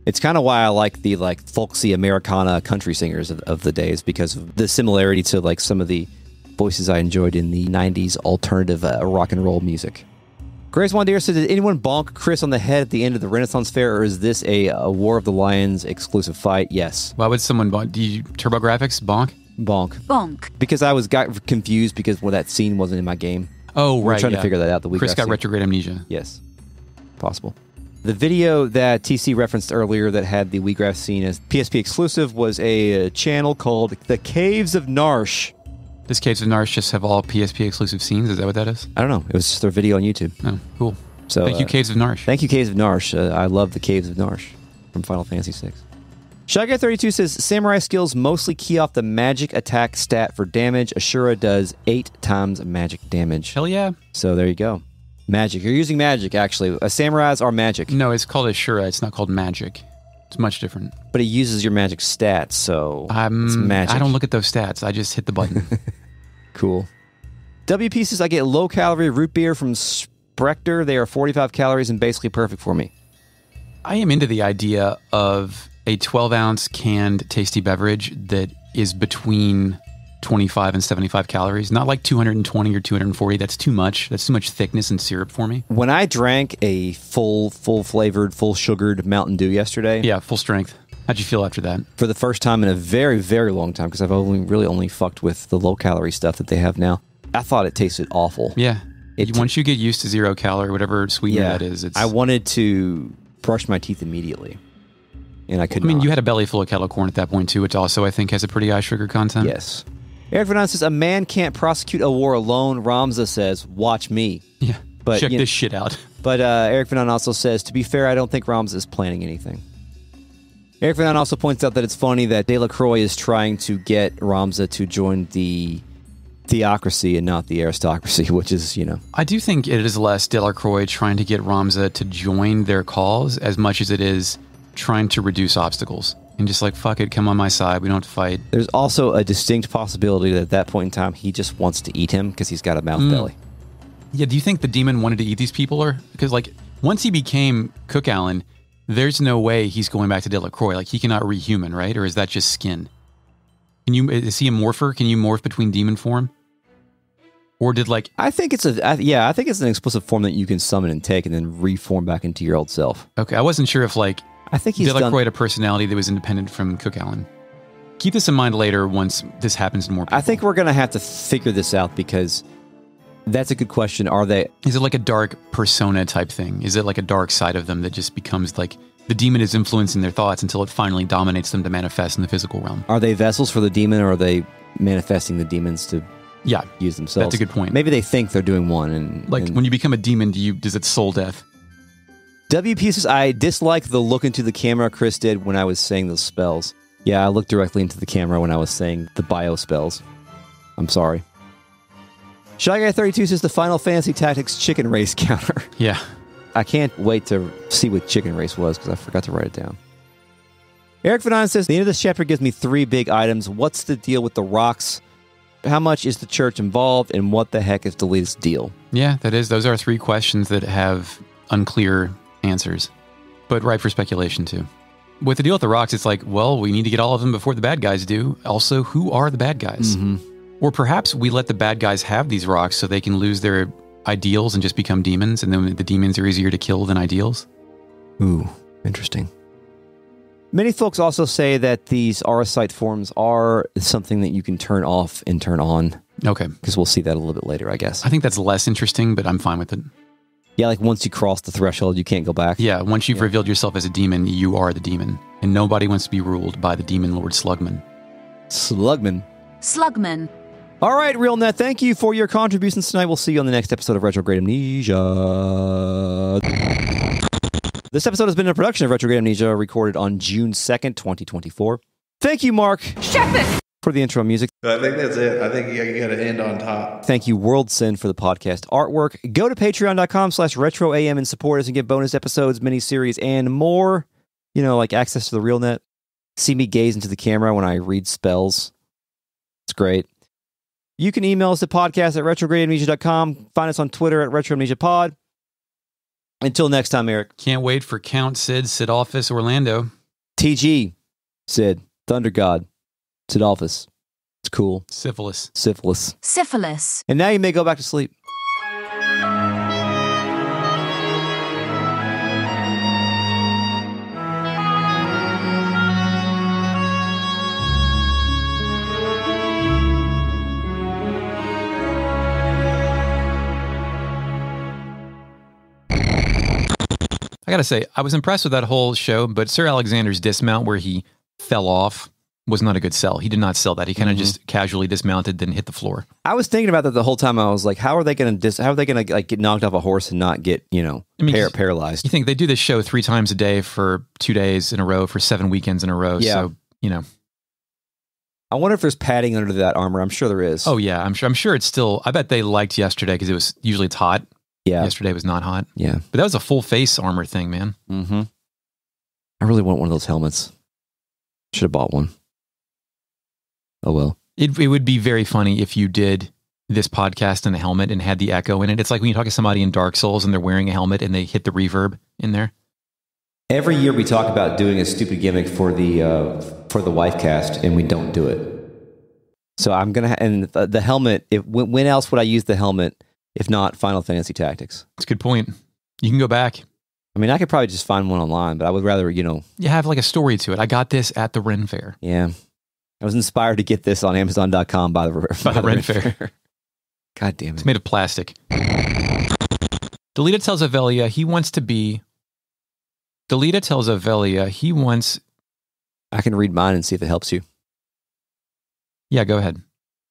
It's kind of why I like the folksy Americana country singers of the days, because of the similarity to some of the voices I enjoyed in the 90s alternative rock and roll music. Grace Wandeer said, did anyone bonk Chris on the head at the end of the Renaissance Fair, or is this a War of the Lions exclusive fight? Yes. Why would someone bonk? Do you TurboGrafx bonk? Bonk. Bonk. Because got confused because that scene wasn't in my game. Oh, right. We're trying to figure that out. The Chris got scene. retrograde amnesia. Yes. Possible. The video that TC referenced earlier that had the Wiegraf scene as PSP exclusive was a channel called The Caves of Narsh. Does Caves of Narsh just have all PSP exclusive scenes? Is that what that is? I don't know. It was just their video on YouTube. Oh, cool. So thank you, Caves of Narsh. Thank you, Caves of Narsh. I love the Caves of Narsh from Final Fantasy VI. Shyguy32 says, Samurai skills mostly key off the magic attack stat for damage. Ashura does 8 times magic damage. Hell yeah. So there you go. Magic. You're using magic, actually. Samurais are magic. No, it's called Ashura. It's not called magic. It's much different. But it uses your magic stats, so it's magic. I don't look at those stats. I just hit the button. Cool. WP says, I get low-calorie root beer from Sprector. They are 45 calories and basically perfect for me. I am into the idea of a 12-ounce canned tasty beverage that is between 25 and 75 calories. Not 220 or 240. That's too much. That's too much thickness and syrup for me. When I drank a full-flavored, full-sugared Mountain Dew yesterday... Yeah, full strength. How'd you feel after that? For the first time in a very, very long time, because I've only fucked with the low-calorie stuff that they have now. I thought it tasted awful. Yeah. Once you get used to 0 cal or whatever sweetener that is, I wanted to brush my teeth immediately, and I could not. You had a belly full of kettle corn at that point too, which also I think has a pretty high sugar content. Yes. Eric Vernon says, a man can't prosecute a war alone. Ramza says, watch me. Yeah, but check this shit out. But Eric Vernon also says, to be fair, I don't think Ramza is planning anything. Eric Vernon also points out that it's funny that Delacroix is trying to get Ramza to join the theocracy and not the aristocracy, which is, I do think it is less Delacroix trying to get Ramza to join their cause as much as it is trying to reduce obstacles. And just like, fuck it, come on my side, we don't have to fight. There's also a distinct possibility that at that point in time, he just wants to eat him because he's got a mouth belly. Yeah, do you think the demon wanted to eat these people? Or because once he became Cúchulainn, there's no way he's going back to Delacroix. He cannot rehuman, right? Or is that just skin? Is he a morpher? Can you morph between demon form? Or did I think it's I think it's an explicit form that you can summon and take and then reform back into your old self. Okay, I wasn't sure if I think he's Delacroix had a personality that was independent from Cúchulainn. Keep this in mind later once this happens to more people. I think we're going to have to figure this out because that's a good question. Is it like a dark persona type thing? Is it like a dark side of them that just becomes the demon is influencing their thoughts until it finally dominates them to manifest in the physical realm? Are they vessels for the demon, or are they manifesting the demons to use themselves? That's a good point. Maybe they think they're doing one. And when you become a demon, does it soul death? WP says, I dislike the look into the camera Chris did when I was saying those spells. Yeah, I looked directly into the camera when I was saying the bio spells. I'm sorry. Shy Guy 32 says the Final Fantasy Tactics chicken race counter. Yeah. I can't wait to see what chicken race was because I forgot to write it down. Eric Vanon says, the end of this chapter gives me 3 big items. What's the deal with the rocks? How much is the church involved? And what the heck is Delete's deal? Yeah, those are 3 questions that have unclear answers, but ripe for speculation too. With the deal with the rocks, it's we need to get all of them before the bad guys do. Also, who are the bad guys? Mm-hmm. Or perhaps we let the bad guys have these rocks so they can lose their ideals and just become demons, and then the demons are easier to kill than ideals. Ooh, interesting. Many folks also say that these Arasite forms are something that you can turn off and turn on. Okay. Because we'll see that a little bit later, I guess. I think that's less interesting, but I'm fine with it. Yeah, once you cross the threshold, you can't go back. Yeah, once you've revealed yourself as a demon, you are the demon. And nobody wants to be ruled by the demon lord Slugman. Slugman. All right, RealNet, thank you for your contributions tonight. We'll see you on the next episode of Retrograde Amnesia. This episode has been a production of Retrograde Amnesia, recorded on June 2nd, 2024. Thank you, Mark. Shepard! For the intro music. I think that's it. I think you got to end on top. Thank you, World Sin, for the podcast artwork. Go to patreon.com/retroam and support us and get bonus episodes, miniseries, and more. Access to the RealNet. See me gaze into the camera when I read spells. It's great. You can email us at podcast@retrogradeamnesia.com. Find us on Twitter at retroamnesiapod. Until next time, Eric. Can't wait for Count Sidolphus Orlando. TG, Sid, Thunder God, Sidolphus. It's cool. Syphilis. And now you may go back to sleep. I gotta say, I was impressed with that whole show, but Sir Alexander's dismount where he fell off was not a good sell. He did not sell that. He kind of just casually dismounted, then hit the floor. I was thinking about that the whole time. I was like, how are they going to get knocked off a horse and not get, paralyzed? You think they do this show 3 times a day for 2 days in a row for 7 weekends in a row. Yeah. So, I wonder if there's padding under that armor. I'm sure there is. Oh yeah. I'm sure it's still, I bet they liked yesterday because it's hot. Yeah. Yesterday was not hot. Yeah. But that was a full face armor thing, man. Mm-hmm. I really want one of those helmets. Should have bought one. Oh, well. It would be very funny if you did this podcast in a helmet and had the echo in it. It's like when you talk to somebody in Dark Souls and they're wearing a helmet and they hit the reverb in there. Every year we talk about doing a stupid gimmick for the wife cast, and we don't do it. So I'm going to... And the helmet... When else would I use the helmet if not Final Fantasy Tactics? That's a good point. You can go back. I mean, I could probably just find one online, but I would rather, You have like a story to it. I got this at the Ren Faire. Yeah. I was inspired to get this on Amazon.com by the Ren Faire. God damn it. It's made of plastic. Delita tells Avelia he wants to be... Delita tells Avelia he wants... I can read mine and see if it helps you. Yeah, go ahead.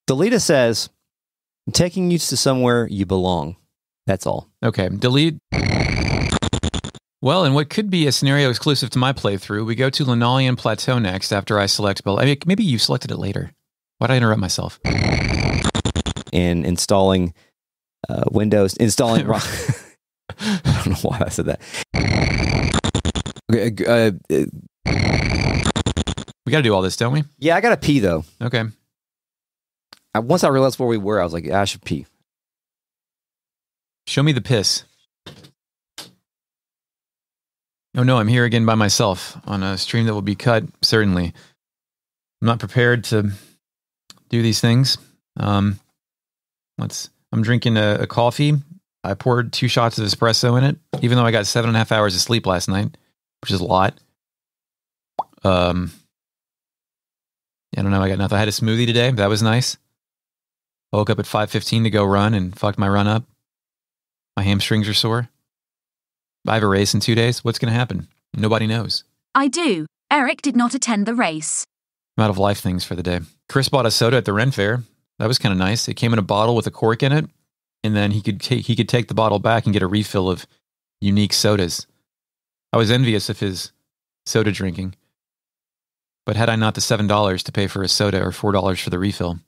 Delita says, I'm taking you to somewhere you belong. That's all. Okay, delete. Well, in what could be a scenario exclusive to my playthrough, we go to Lenalian Plateau next after I select Bell. I mean, maybe you selected it later. Why'd I interrupt myself? And installing Windows, installing... I don't know why I said that. Okay, we got to do all this, don't we? yeah, I got to pee, though. Okay. Once I realized where we were, I was like, yeah, I should pee. Show me the piss. Oh no, I'm here again by myself on a stream that will be cut, certainly. I'm not prepared to do these things. I'm drinking a coffee. I poured 2 shots of espresso in it, even though I got 7.5 hours of sleep last night, which is a lot. I don't know, I got nothing. I had a smoothie today. That was nice. I woke up at 5:15 to go run and fucked my run up. My hamstrings are sore. I have a race in 2 days. What's going to happen? Nobody knows. I do. Eric did not attend the race. I'm out of life things for the day. Chris bought a soda at the Ren Faire. That was kind of nice. It came in a bottle with a cork in it, and then he could take the bottle back and get a refill of unique sodas. I was envious of his soda drinking. But had I not the $7 to pay for a soda or $4 for the refill.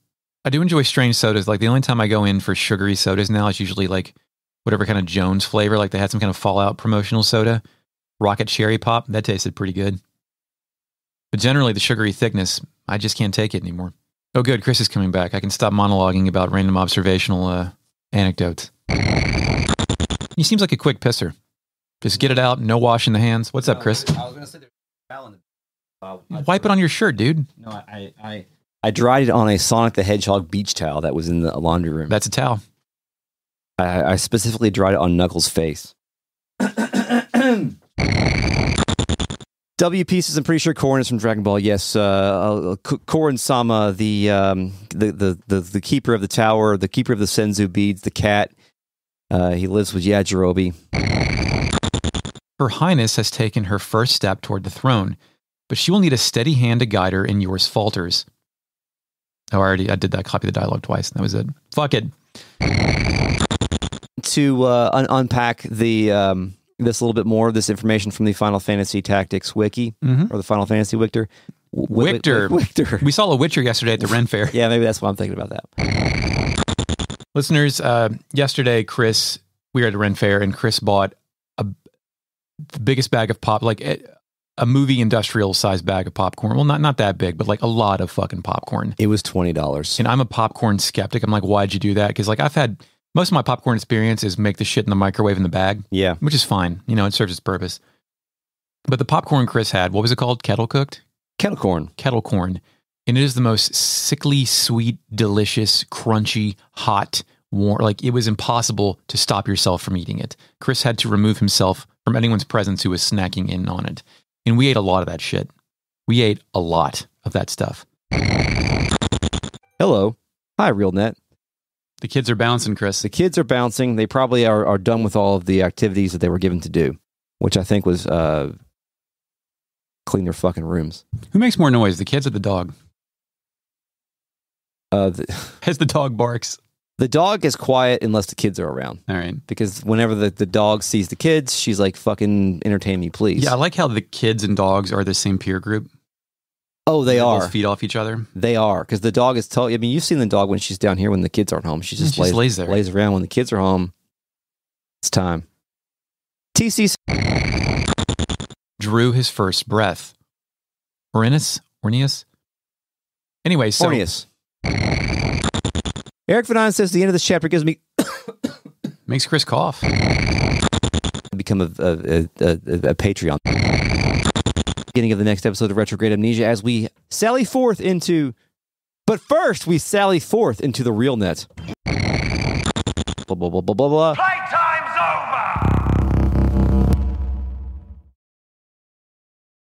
I do enjoy strange sodas. Like the only time I go in for sugary sodas now is usually like whatever kind of Jones flavor. Like they had some kind of Fallout promotional soda. Rocket Cherry Pop. That tasted pretty good. But generally the sugary thickness, I just can't take it anymore. Oh good, Chris is coming back. I can stop monologuing about random observational anecdotes. He seems like a quick pisser. Just get it out, no washing the hands. What's up, Chris? I was going to say there's a towel in the... Wipe it on your shirt, dude. No, I dried it on a Sonic the Hedgehog beach towel that was in the laundry room. That's a towel. I specifically dried it on Knuckles' face. W pieces, I'm pretty sure Corrin is from Dragon Ball. Yes, Corrin-sama, the keeper of the tower, the keeper of the Senzu beads, the cat. He lives with Yajirobe. Her Highness has taken her first step toward the throne, but she will need a steady hand to guide her, and yours falters. Oh, I did that. Copy the dialogue twice. That was it. Fuck it. To unpack the this a little bit more, this information from the Final Fantasy Tactics Wiki, or the Final Fantasy Wictor. Wictor. We saw a Witcher yesterday at the Ren Faire. Yeah, maybe that's why I'm thinking about that. Listeners, yesterday, Chris, we were at the Ren Faire, and Chris bought the biggest bag of pop, like a movie industrial size bag of popcorn. Well, not that big, but like a lot of fucking popcorn. It was $20. And I'm a popcorn skeptic. I'm like, why'd you do that? Because like I've had most of my popcorn experience is make the shit in the microwave in the bag. Yeah. Which is fine. You know, it serves its purpose. But the popcorn Chris had, what was it called? Kettle cooked? Kettle corn. Kettle corn. And it is the most sickly, sweet, delicious, crunchy, hot, warm. Like it was impossible to stop yourself from eating it. Chris had to remove himself from anyone's presence who was snacking in on it. And we ate a lot of that shit. We ate a lot of that stuff. Hello. Hi, RealNet. The kids are bouncing, Chris. The kids are bouncing. They probably are done with all of the activities that they were given to do, which I think was clean their fucking rooms. Who makes more noise, the kids or the dog? As the dog barks. The dog is quiet unless the kids are around. All right. Because whenever the dog sees the kids, she's like, fucking entertain me, please. Yeah, I like how the kids and dogs are the same peer group. Oh, they are. Feed off each other. They are. Because the dog is I mean, you've seen the dog when she's down here when the kids aren't home. She just lays there. Lays around. When the kids are home, it's time. TC drew his first breath. Orneus? Anyway, so... Orneus. Eric Van says the end of this chapter gives me... Makes Chris cough. Become a Patreon. Beginning of the next episode of Retrograde Amnesia as we sally forth into... But first, we sally forth into the real net. Blah, blah, blah, blah, blah, blah.